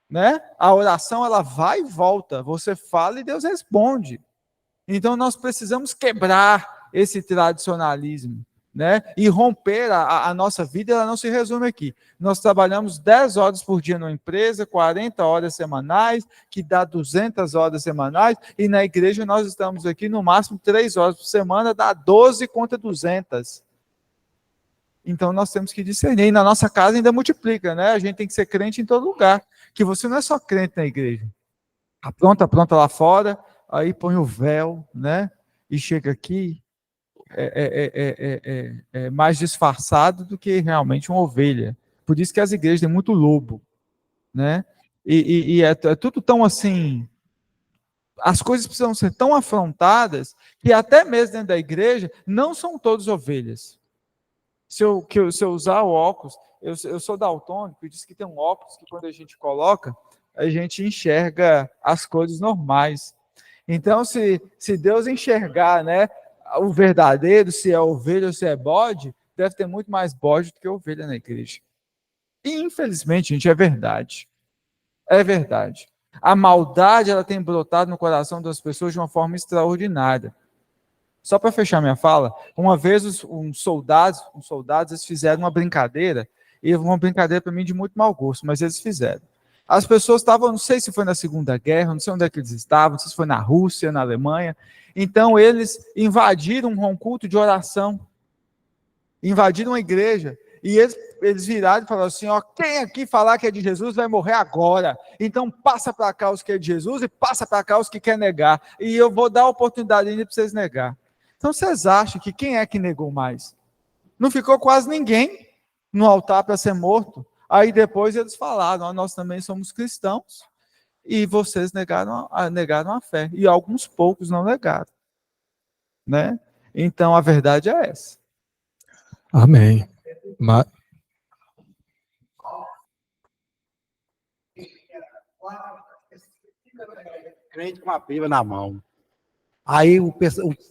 Né? A oração, ela vai e volta. Você fala e Deus responde. Então, nós precisamos quebrar esse tradicionalismo, né? E romper a nossa vida, ela não se resume aqui. Nós trabalhamos 10 horas por dia numa empresa, 40 horas semanais, que dá 200 horas semanais, e na igreja nós estamos aqui no máximo 3 horas por semana, dá 12 contra 200. Então, nós temos que discernir. E na nossa casa ainda multiplica, né? A gente tem que ser crente em todo lugar. Que você não é só crente na igreja. Pronta lá fora, aí põe o véu, né? E chega aqui, é mais disfarçado do que realmente uma ovelha. Por isso que as igrejas têm muito lobo, né? E é tudo tão assim. As coisas precisam ser tão afrontadas que até mesmo dentro da igreja não são todos ovelhas. Se eu usar o óculos, eu sou daltônico e diz que tem um óculos que quando a gente coloca, a gente enxerga as cores normais. Então, se Deus enxergar, né, o verdadeiro, se é ovelha ou se é bode, deve ter muito mais bode do que ovelha na igreja. E, infelizmente, gente, é verdade. É verdade. A maldade, ela tem brotado no coração das pessoas de uma forma extraordinária. Só para fechar minha fala, uma vez uns soldados eles fizeram uma brincadeira, e uma brincadeira para mim de muito mau gosto, mas eles fizeram. As pessoas estavam, não sei se foi na Segunda Guerra, não sei onde é que eles estavam, não sei se foi na Rússia, na Alemanha. Então eles invadiram um culto de oração, invadiram uma igreja, e eles viraram e falaram assim, ó, quem aqui falar que é de Jesus vai morrer agora. Então passa para cá os que é de Jesus e passa para cá os que quer negar. E eu vou dar a oportunidade ainda para vocês negar. Então vocês acham que quem é que negou mais? Não ficou quase ninguém no altar para ser morto. Aí depois eles falaram, nós também somos cristãos, e vocês negaram a fé. E alguns poucos não negaram. Né? Então a verdade é essa. Amém. Crente com a Bíblia na mão. Aí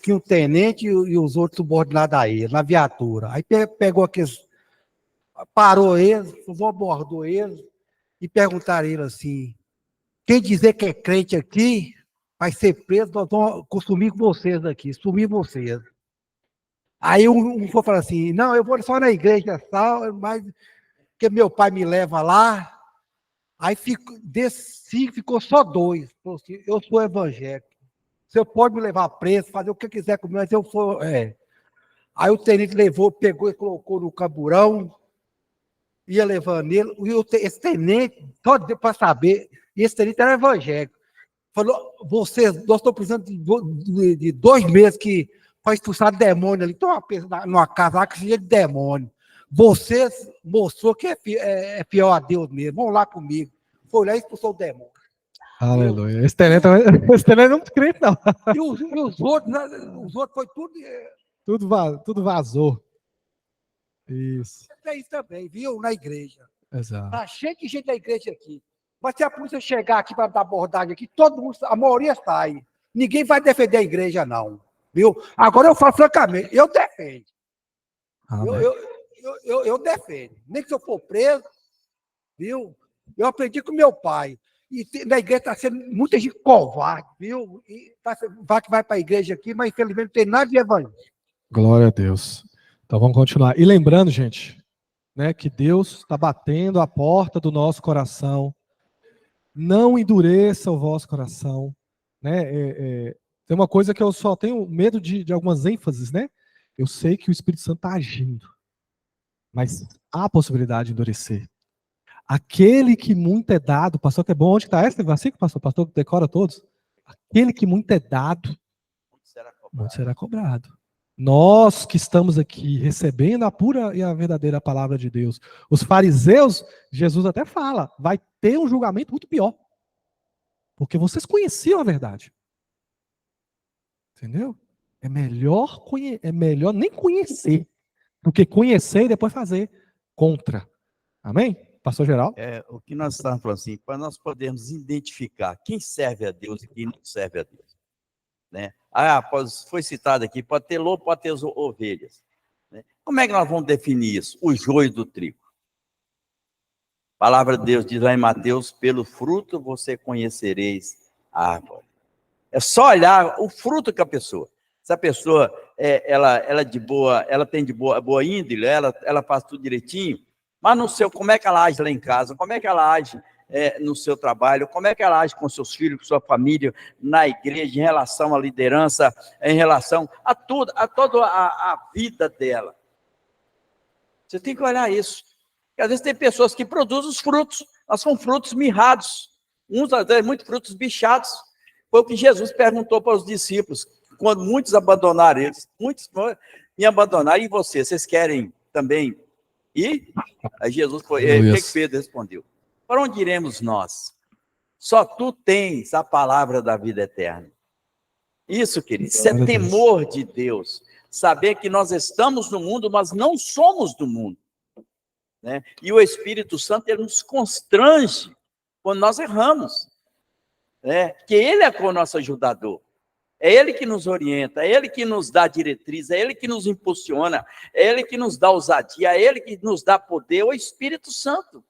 tinha o tenente e os outros subordinados a ele, na viatura. Aí pegou aqueles, parou eles, abordou eles e perguntaram a ele assim, quem dizer que é crente aqui, vai ser preso, nós vamos consumir com vocês aqui, sumir vocês. Aí um foi falar assim, não, eu vou só na igreja, tal, mas porque meu pai me leva lá. Aí ficou só 2. Falou assim, eu sou evangélico. Você pode me levar preso, fazer o que quiser comigo, mas eu sou. Aí o tenente pegou e colocou no camburão, ia levando ele. E esse tenente, só para saber, e esse tenente era evangélico. Falou, nós estamos precisando de 2 meses para expulsar demônio ali. Tem numa casa lá que cheia de demônio. Você mostrou que é fiel a Deus mesmo. Vamos lá comigo. Foi lá e expulsou o demônio. Aleluia. Esse tenente não é crente, não. E os outros foi tudo. Tudo vazou. Isso. É isso também, viu? Na igreja. Exato. Tá cheio de gente na igreja aqui. Mas se a polícia chegar aqui para dar abordagem aqui, todo mundo, a maioria sai. Ninguém vai defender a igreja, não. Viu? Agora eu falo francamente, eu defendo. Eu defendo. Nem que se eu for preso, viu? Eu aprendi com meu pai. E na igreja está sendo muita gente covarde, viu? E vai para a igreja aqui, mas infelizmente não tem nada de evangelho. Glória a Deus. Então vamos continuar. E lembrando, gente, né, que Deus está batendo a porta do nosso coração. Não endureça o vosso coração. Né? Tem uma coisa que eu só tenho medo de algumas ênfases, né? Eu sei que o Espírito Santo está agindo, mas há a possibilidade de endurecer. Aquele que muito é dado, pastor, que é bom, onde está esse versículo, pastor? Pastor decora todos? aquele que muito é dado, muito será será cobrado. Nós que estamos aqui recebendo a pura e a verdadeira palavra de Deus, os fariseus, Jesus até fala, vai ter um julgamento muito pior. Porque vocês conheciam a verdade. Entendeu? É melhor nem conhecer do que conhecer e depois fazer contra. Amém? Pastor Geraldo? O que nós estamos falando assim, para nós podermos identificar quem serve a Deus e quem não serve a Deus. Né? Foi citado aqui, pode ter lobo, pode ter ovelhas. Né? Como é que nós vamos definir isso? O joio do trigo. A palavra de Deus diz lá em Mateus, pelo fruto você conhecereis a árvore. É só olhar o fruto que a pessoa. Se a pessoa ela tem de boa índole, ela faz tudo direitinho, mas no seu, como é que ela age lá em casa? Como é que ela age no seu trabalho? Como é que ela age com seus filhos, com sua família, na igreja, em relação à liderança, em relação a tudo, a toda a vida dela? Você tem que olhar isso. Porque às vezes tem pessoas que produzem os frutos, mas são frutos mirrados, uns às vezes muito frutos bichados. Foi o que Jesus perguntou para os discípulos, quando muitos abandonaram eles, muitos me abandonaram, e vocês querem também ir? Aí Jesus foi, o que Pedro respondeu? Para onde iremos nós? Só tu tens a palavra da vida eterna. Isso, querido, isso é temor de Deus, saber que nós estamos no mundo, mas não somos do mundo. Né? E o Espírito Santo, ele nos constrange quando nós erramos. Né? Que ele é o nosso ajudador. É ele que nos orienta, é ele que nos dá diretriz, é ele que nos impulsiona, é ele que nos dá ousadia, é ele que nos dá poder, o Espírito Santo.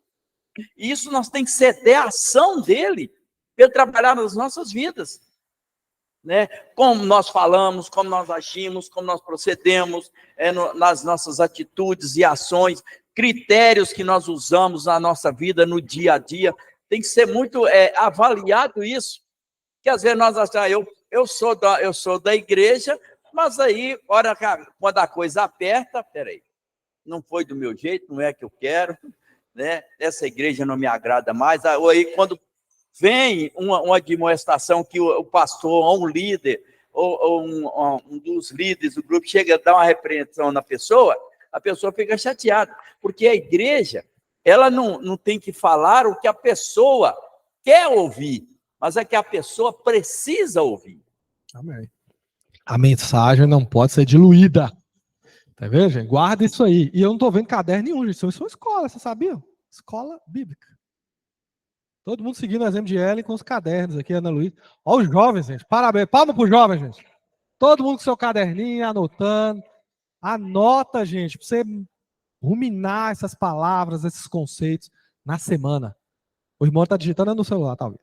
E isso nós temos que ceder à ação dele, para ele trabalhar nas nossas vidas. Né? Como nós falamos, como nós agimos, como nós procedemos, nas nossas atitudes e ações, critérios que nós usamos na nossa vida, no dia a dia, tem que ser muito avaliado isso, que às vezes nós achamos, eu sou da igreja, mas aí, quando a coisa aperta, peraí, não foi do meu jeito, não é que eu quero, né? Essa igreja não me agrada mais, ou aí quando vem uma admoestação que o pastor, ou um líder, ou um dos líderes do grupo chega a dar uma repreensão na pessoa, a pessoa fica chateada, porque a igreja, ela não tem que falar o que a pessoa quer ouvir, mas é que a pessoa precisa ouvir. Amém. A mensagem não pode ser diluída. Tá vendo, gente? Guarda isso aí. E eu não estou vendo caderno nenhum, gente. Isso é uma escola, você sabia? Escola bíblica. Todo mundo seguindo o exemplo de Ellen com os cadernos aqui, Ana Luísa. Olha os jovens, gente. Parabéns. Palma para os jovens, gente. Todo mundo com seu caderninho, anotando. Anota, gente, para você ruminar essas palavras, esses conceitos na semana. O irmão está digitando no celular, talvez.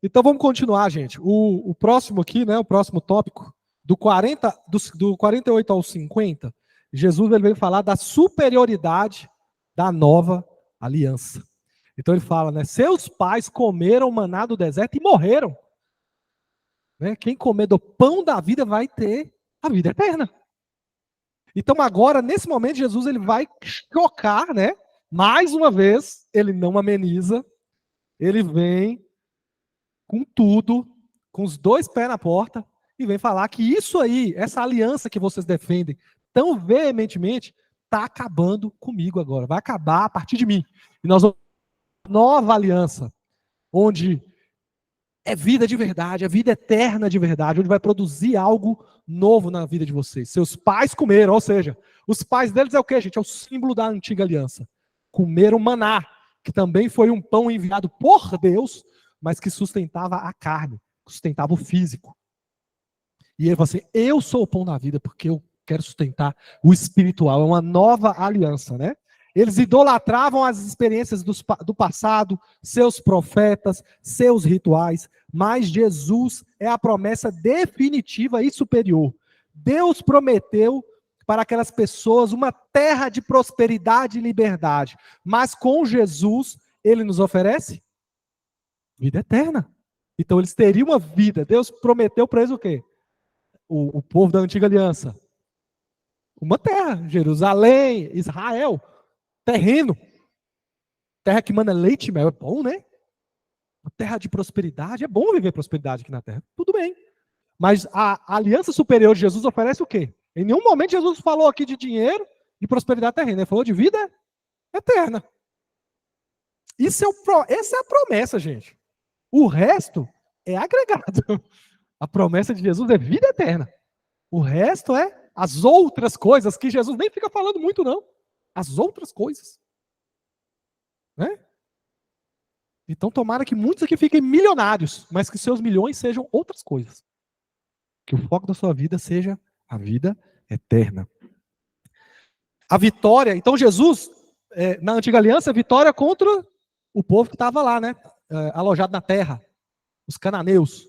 Então vamos continuar, gente. O próximo aqui, né? O próximo tópico, do 48 ao 50, Jesus ele veio falar da superioridade da nova aliança. Então ele fala, né? Seus pais comeram maná do deserto e morreram. Né? Quem comer do pão da vida vai ter a vida eterna. Então agora, nesse momento, Jesus ele vai chocar, né? Mais uma vez, ele não ameniza, ele vem com tudo, com os dois pés na porta, e vem falar que isso aí, essa aliança que vocês defendem tão veementemente, está acabando comigo agora, vai acabar a partir de mim. E nós vamos ter uma nova aliança, onde é vida de verdade, é vida eterna de verdade, onde vai produzir algo novo na vida de vocês. Seus pais comeram, ou seja, os pais deles é o quê, gente? É o símbolo da antiga aliança. Comeram maná, que também foi um pão enviado por Deus, mas que sustentava a carne, sustentava o físico. E ele falou assim, eu sou o pão da vida, porque eu quero sustentar o espiritual. É uma nova aliança, né? Eles idolatravam as experiências do passado, seus profetas, seus rituais, mas Jesus é a promessa definitiva e superior. Deus prometeu para aquelas pessoas uma terra de prosperidade e liberdade, mas com Jesus, ele nos oferece vida eterna. Então eles teriam uma vida. Deus prometeu para eles o quê? O povo da antiga aliança. Uma terra, Jerusalém, Israel, terreno. Terra que manda leite e mel, é bom, né? uma terra de prosperidade. É bom viver prosperidade aqui na terra. Tudo bem. Mas a aliança superior de Jesus oferece o quê? Em nenhum momento Jesus falou aqui de dinheiro, de prosperidade terrena. Ele falou de vida eterna. Essa é a promessa, gente. O resto é agregado. A promessa de Jesus é vida eterna. O resto é as outras coisas que Jesus nem fica falando muito, não. As outras coisas. Né? Então, tomara que muitos aqui fiquem milionários, mas que seus milhões sejam outras coisas. Que o foco da sua vida seja a vida eterna. A vitória, então Jesus, na antiga aliança, a vitória contra o povo que estava lá, né? Alojado na terra, os cananeus.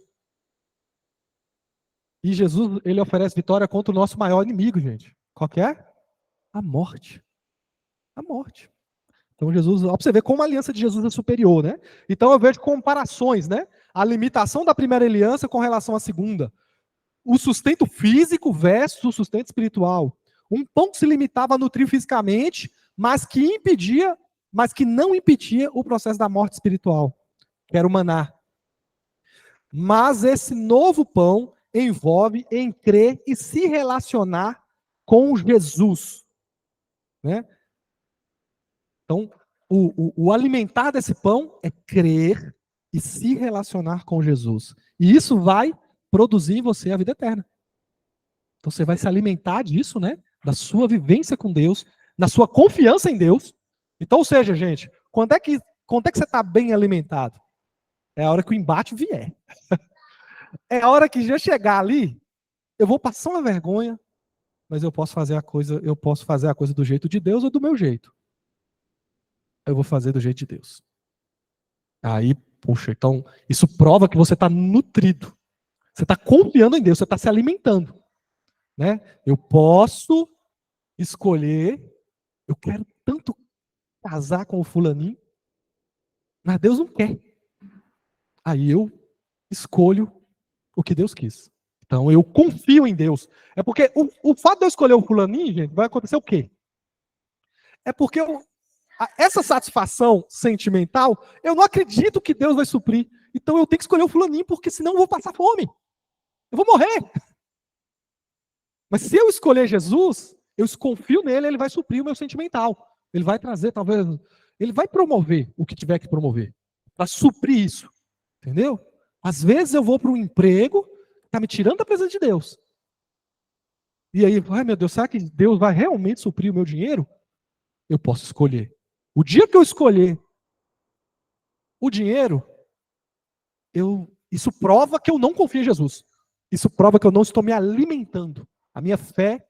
E Jesus, ele oferece vitória contra o nosso maior inimigo, gente. Qual que é? A morte. A morte. Então Jesus, ó, pra você ver como a aliança de Jesus é superior, né? Então eu vejo comparações, né? A limitação da primeira aliança com relação à segunda. O sustento físico versus o sustento espiritual. Um pão que se limitava a nutrir fisicamente, mas que não impedia o processo da morte espiritual, que era o maná. Mas esse novo pão envolve em crer e se relacionar com Jesus. Né? Então, o alimentar desse pão é crer e se relacionar com Jesus. E isso vai produzir em você a vida eterna. Então você vai se alimentar disso, né? Da sua vivência com Deus, na sua confiança em Deus. Então, ou seja, gente, quando é que você está bem alimentado? É a hora que o embate vier. É a hora que já chegar ali, eu vou passar uma vergonha, mas eu posso fazer a coisa do jeito de Deus ou do meu jeito. Eu vou fazer do jeito de Deus. Aí, puxa, então, isso prova que você está nutrido. Você está confiando em Deus, você está se alimentando. Né? Eu posso escolher, eu quero tanto casar com o fulaninho, mas Deus não quer. Aí eu escolho o que Deus quis. Então eu confio em Deus. É porque o fato de eu escolher o fulaninho, gente, vai acontecer o quê? É porque essa satisfação sentimental, eu não acredito que Deus vai suprir. Então eu tenho que escolher o fulaninho, porque senão eu vou passar fome. Eu vou morrer. Mas se eu escolher Jesus, eu confio nele, ele vai suprir o meu sentimental. Ele vai trazer, talvez, ele vai promover o que tiver que promover, para suprir isso. Entendeu? Às vezes eu vou para um emprego que está me tirando da presença de Deus. E aí, ai meu Deus, será que Deus vai realmente suprir o meu dinheiro? Eu posso escolher. O dia que eu escolher o dinheiro, isso prova que eu não confio em Jesus. Isso prova que eu não estou me alimentando. A minha fé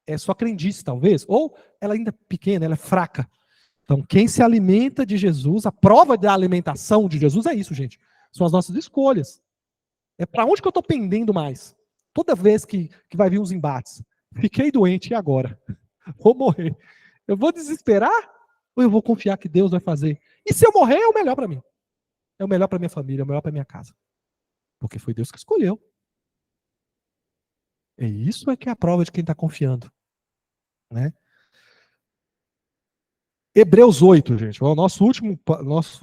é só crendice, talvez, ou ela ainda é pequena, ela é fraca. Então, quem se alimenta de Jesus, a prova da alimentação de Jesus é isso, gente. São as nossas escolhas. É para onde que eu estou pendendo mais? Toda vez que vai vir uns embates. Fiquei doente, e agora? Vou morrer. Eu vou desesperar ou eu vou confiar que Deus vai fazer? E se eu morrer, é o melhor para mim. É o melhor para minha família, é o melhor para minha casa. Porque foi Deus que escolheu. E isso é que é a prova de quem está confiando. Né? Hebreus 8, gente. O nosso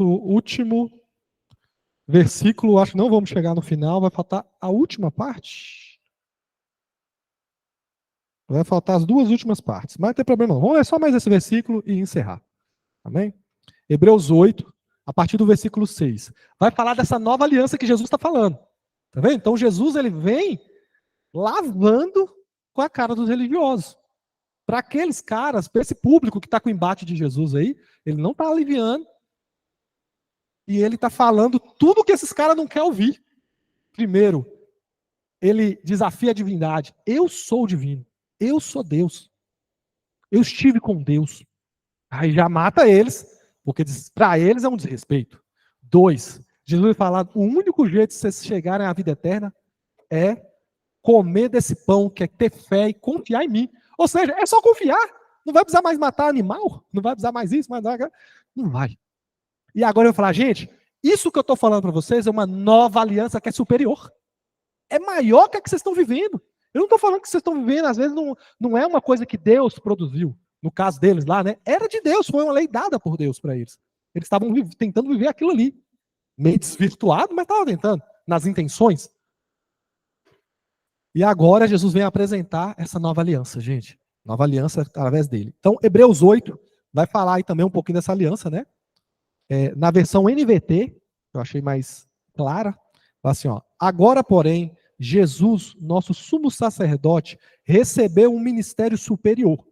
último versículo, acho que não vamos chegar no final, vai faltar a última parte. Vai faltar as duas últimas partes. Mas não tem problema não. Vamos ler só mais esse versículo e encerrar. Amém? Hebreus 8, a partir do versículo 6. Vai falar dessa nova aliança que Jesus está falando. Tá vendo? Então Jesus ele vem lavando com a cara dos religiosos. Para aqueles caras, para esse público que está com o embate de Jesus aí, ele não está aliviando. E ele está falando tudo que esses caras não querem ouvir. Primeiro, ele desafia a divindade. Eu sou divino. Eu sou Deus. Eu estive com Deus. Aí já mata eles, porque para eles é um desrespeito. 2, Jesus vai falar, o único jeito de vocês chegarem à vida eterna é comer desse pão, que é ter fé e confiar em mim. Ou seja, é só confiar. Não vai precisar mais matar animal, não vai precisar mais isso, mais nada. Não vai. E agora eu vou falar, gente, isso que eu estou falando para vocês é uma nova aliança que é superior. É maior que a que vocês estão vivendo. Eu não estou falando que vocês estão vivendo, às vezes não é uma coisa que Deus produziu. No caso deles lá, né? Era de Deus, foi uma lei dada por Deus para eles. Eles estavam tentando viver aquilo ali. Meio desvirtuado, mas estava tentando, nas intenções. E agora Jesus vem apresentar essa nova aliança, gente. Nova aliança através dele. Então, Hebreus 8 vai falar aí também um pouquinho dessa aliança, né? Na versão NVT, eu achei mais clara, fala assim, ó, agora, porém, Jesus, nosso sumo sacerdote, recebeu um ministério superior,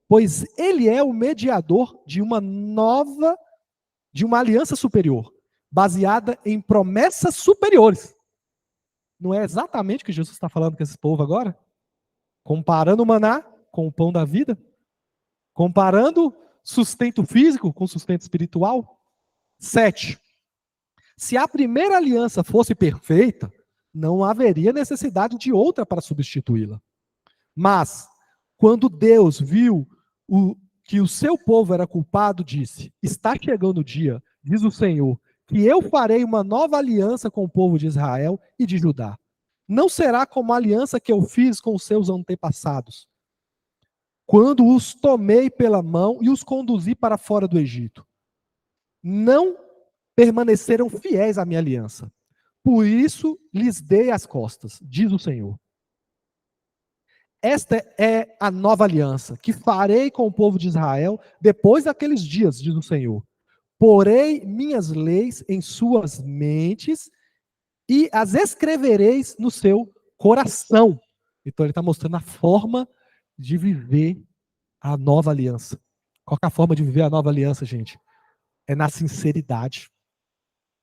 pois ele é o mediador de uma aliança superior, baseada em promessas superiores. Não é exatamente o que Jesus está falando com esse povo agora? Comparando o maná com o pão da vida? Comparando sustento físico com sustento espiritual? 7. Se a primeira aliança fosse perfeita, não haveria necessidade de outra para substituí-la. Mas, quando Deus viu que o seu povo era culpado, disse: está chegando o dia, diz o Senhor, que eu farei uma nova aliança com o povo de Israel e de Judá. Não será como a aliança que eu fiz com os seus antepassados, quando os tomei pela mão e os conduzi para fora do Egito. Não permaneceram fiéis à minha aliança. Por isso lhes dei as costas, diz o Senhor. Esta é a nova aliança que farei com o povo de Israel depois daqueles dias, diz o Senhor. Porei minhas leis em suas mentes e as escrevereis no seu coração. Então ele está mostrando a forma de viver a nova aliança. Qual é a forma de viver a nova aliança, gente? É na sinceridade.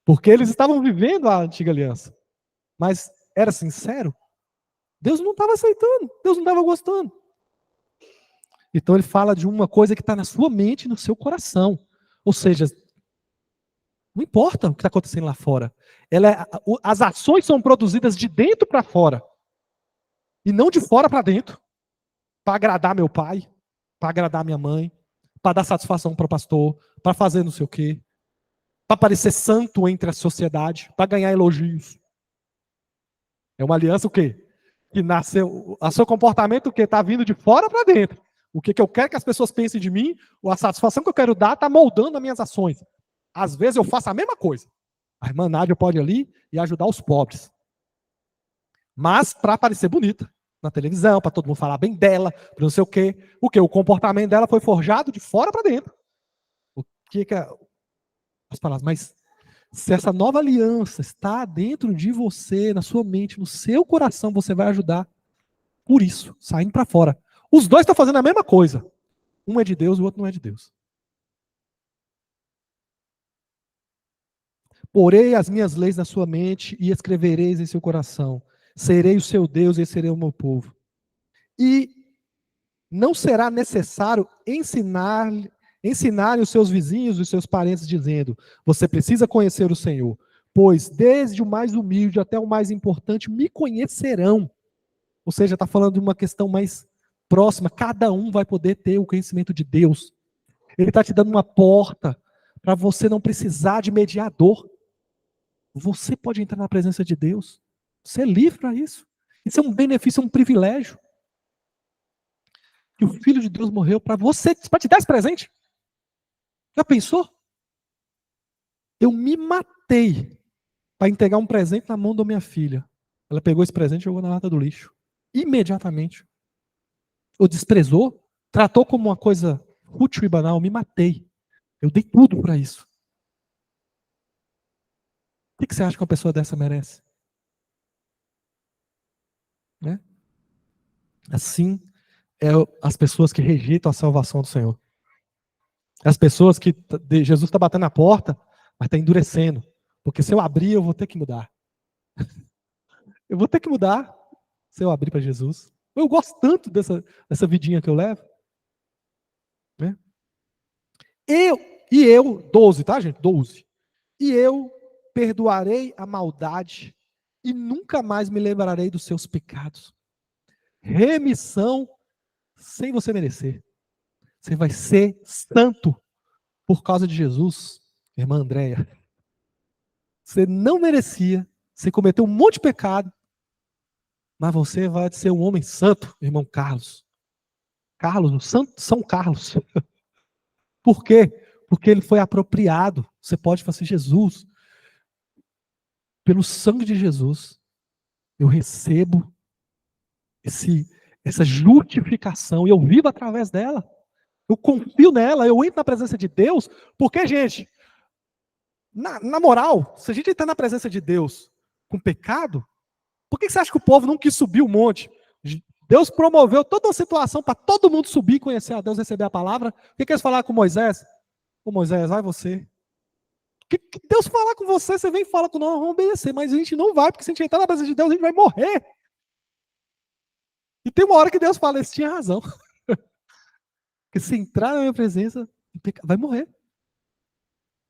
Porque eles estavam vivendo a antiga aliança. Mas era sincero? Deus não estava aceitando. Deus não estava gostando. Então ele fala de uma coisa que está na sua mente e no seu coração. Ou seja, não importa o que está acontecendo lá fora. As ações são produzidas de dentro para fora. E não de fora para dentro. Para agradar meu pai, para agradar minha mãe, para dar satisfação para o pastor, para fazer não sei o quê. Para parecer santo entre a sociedade, para ganhar elogios. É uma aliança o quê? Que nasceu, o seu comportamento o quê? Está vindo de fora para dentro. O que eu quero que as pessoas pensem de mim, ou a satisfação que eu quero dar, está moldando as minhas ações. Às vezes eu faço a mesma coisa. A irmã Nádia pode ir ali e ajudar os pobres. Mas para parecer bonita. Na televisão, para todo mundo falar bem dela, para não sei o quê. O quê? O comportamento dela foi forjado de fora para dentro. O que é... As palavras, mas se essa nova aliança está dentro de você, na sua mente, no seu coração, você vai ajudar por isso, saindo para fora. Os dois estão fazendo a mesma coisa. Um é de Deus, o outro não é de Deus. Porei as minhas leis na sua mente e escrevereis em seu coração. Serei o seu Deus e serei o meu povo. E não será necessário ensinar os seus vizinhos e os seus parentes, dizendo: você precisa conhecer o Senhor, pois desde o mais humilde até o mais importante me conhecerão. Ou seja, está falando de uma questão mais próxima. Cada um vai poder ter o conhecimento de Deus. Ele está te dando uma porta para você não precisar de mediador. Você pode entrar na presença de Deus. Você é livre para isso. Isso é um benefício, é um privilégio. Que o Filho de Deus morreu para você, para te dar esse presente. Já pensou? Eu me matei para entregar um presente na mão da minha filha. Ela pegou esse presente e jogou na lata do lixo. Imediatamente. Ou desprezou, tratou como uma coisa fútil e banal. Eu me matei. Eu dei tudo para isso. O que você acha que uma pessoa dessa merece? Né? Assim é as pessoas que rejeitam a salvação do Senhor. As pessoas que Jesus está batendo na porta, mas está endurecendo. Porque se eu abrir, eu vou ter que mudar. Eu vou ter que mudar se eu abrir para Jesus. Eu gosto tanto dessa vidinha que eu levo. Né? Eu, 12, tá, gente? 12. E eu perdoarei a maldade e nunca mais me lembrarei dos seus pecados. Remissão sem você merecer. Você vai ser santo por causa de Jesus, irmã Andréia. Você não merecia, você cometeu um monte de pecado, mas você vai ser um homem santo, irmão Carlos. Carlos, o Santo São Carlos. Por quê? Porque ele foi apropriado. Você pode fazer Jesus. pelo sangue de Jesus, eu recebo essa justificação e eu vivo através dela. Eu confio nela, eu entro na presença de Deus, porque, gente, na moral, se a gente entrar na presença de Deus com pecado, por que você acha que o povo não quis subir o monte? Deus promoveu toda uma situação para todo mundo subir, conhecer a Deus, receber a palavra. O que eles falaram com Moisés? Ô Moisés, vai você. Que Deus falar com você, você vem e fala com nós, nós vamos obedecer, mas a gente não vai, porque se a gente entrar na presença de Deus, a gente vai morrer. E tem uma hora que Deus fala, eles tinham razão. Porque se entrar na minha presença, vai morrer.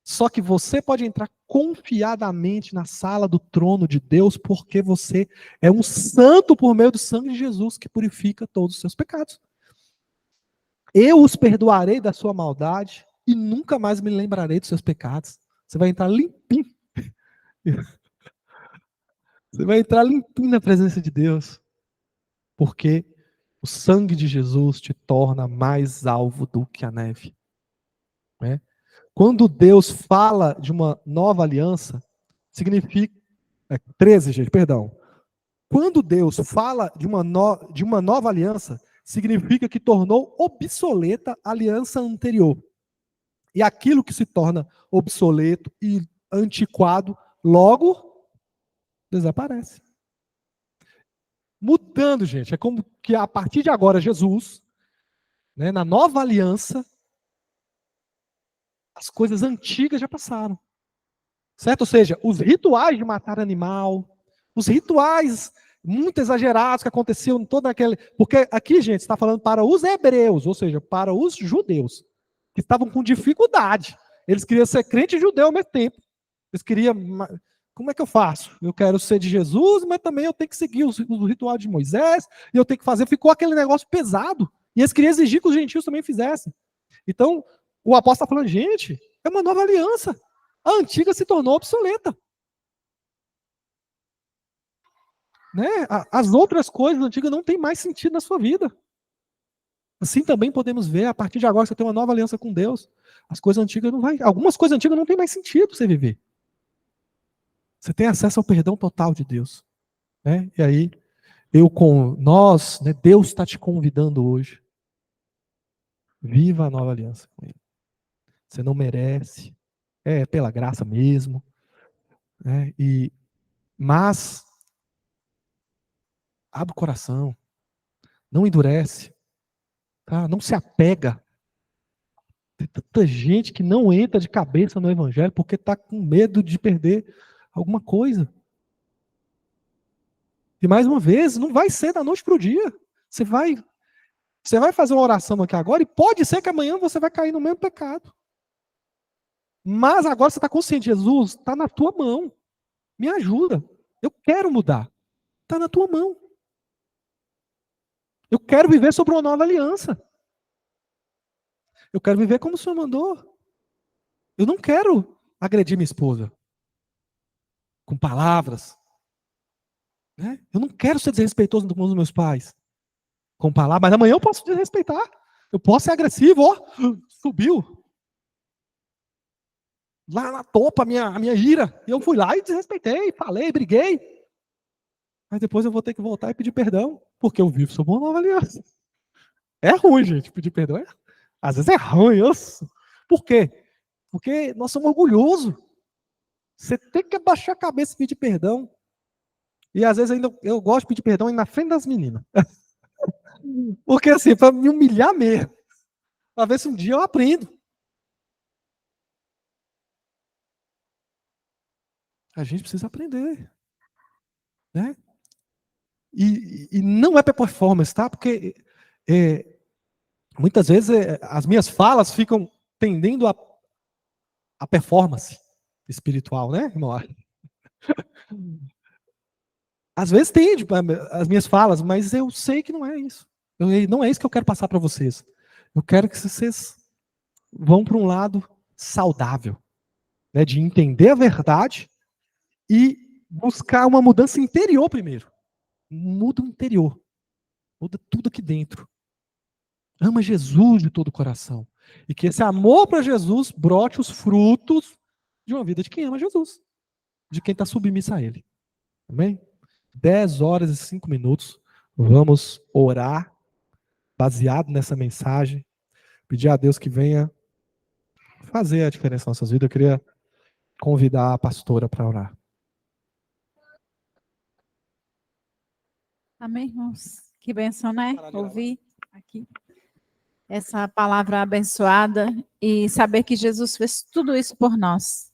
Só que você pode entrar confiadamente na sala do trono de Deus, porque você é um santo por meio do sangue de Jesus, que purifica todos os seus pecados. Eu os perdoarei da sua maldade e nunca mais me lembrarei dos seus pecados. Você vai entrar limpinho. Você vai entrar limpinho na presença de Deus. Porque o sangue de Jesus te torna mais alvo do que a neve. Né? Quando Deus fala de uma nova aliança, significa... 13, gente, perdão. Quando Deus fala de uma nova aliança, significa que tornou obsoleta a aliança anterior. E aquilo que se torna obsoleto e antiquado, logo desaparece. Mudando, gente. É como que a partir de agora, Jesus, né, na nova aliança, as coisas antigas já passaram. Certo? Ou seja, os rituais de matar animal, os rituais muito exagerados que aconteciam em toda aquela... Porque aqui, gente, está falando para os hebreus, ou seja, para os judeus, que estavam com dificuldade. Eles queriam ser crente e judeu ao mesmo tempo. Eles queriam... Como é que eu faço? Eu quero ser de Jesus, mas também eu tenho que seguir os rituais de Moisés, e eu tenho que fazer... Ficou aquele negócio pesado. E eles queriam exigir que os gentios também fizessem. Então, o apóstolo está falando, gente, é uma nova aliança. A antiga se tornou obsoleta. Né? As outras coisas antigas não têm mais sentido na sua vida. Assim também podemos ver, a partir de agora, você tem uma nova aliança com Deus. As coisas antigas não vai, algumas coisas antigas não tem mais sentido para você viver. Você tem acesso ao perdão total de Deus. Né? E aí, né, Deus está te convidando hoje. Viva a nova aliança com Ele. Você não merece. É pela graça mesmo. Né? Mas abre o coração. Não endurece. Tá? Não se apega. Tem tanta gente que não entra de cabeça no evangelho porque está com medo de perder alguma coisa. E mais uma vez, não vai ser da noite para o dia. Você vai fazer uma oração aqui agora e pode ser que amanhã você vai cair no mesmo pecado. Mas agora você está consciente, Jesus, está na tua mão. Me ajuda. Eu quero mudar. Está na tua mão. Eu quero viver sobre uma nova aliança. Eu quero viver como o Senhor mandou. Eu não quero agredir minha esposa com palavras. Né? Eu não quero ser desrespeitoso com os meus pais com palavras, mas amanhã eu posso desrespeitar. Eu posso ser agressivo, ó, subiu. Lá na topa a minha ira. Eu fui lá e desrespeitei, falei, briguei. Mas depois eu vou ter que voltar e pedir perdão, porque eu vivo sob uma nova aliança. É ruim, gente, pedir perdão. Às vezes é ruim. Por quê? Porque nós somos orgulhosos. Você tem que abaixar a cabeça e pedir perdão. E às vezes ainda eu gosto de pedir perdão aí na frente das meninas. Porque assim, para me humilhar mesmo. Para ver se um dia eu aprendo. A gente precisa aprender. Né? E não é performance, tá? Porque muitas vezes as minhas falas ficam tendendo a performance espiritual, né, irmão? Às vezes tem as minhas falas, mas eu sei que não é isso. Não é isso que eu quero passar para vocês. Eu quero que vocês vão para um lado saudável, né, de entender a verdade e buscar uma mudança interior primeiro. Muda o interior. Muda tudo aqui dentro. Ama Jesus de todo o coração. E que esse amor para Jesus brote os frutos de uma vida de quem ama Jesus. de quem está submisso a Ele. Amém? 10 horas e 5 minutos. Vamos orar, baseado nessa mensagem. Pedir a Deus que venha fazer a diferença nas nossas vidas. Eu queria convidar a pastora para orar. Amém, irmãos? Que bênção, né? Ouvir aqui essa palavra abençoada e saber que Jesus fez tudo isso por nós.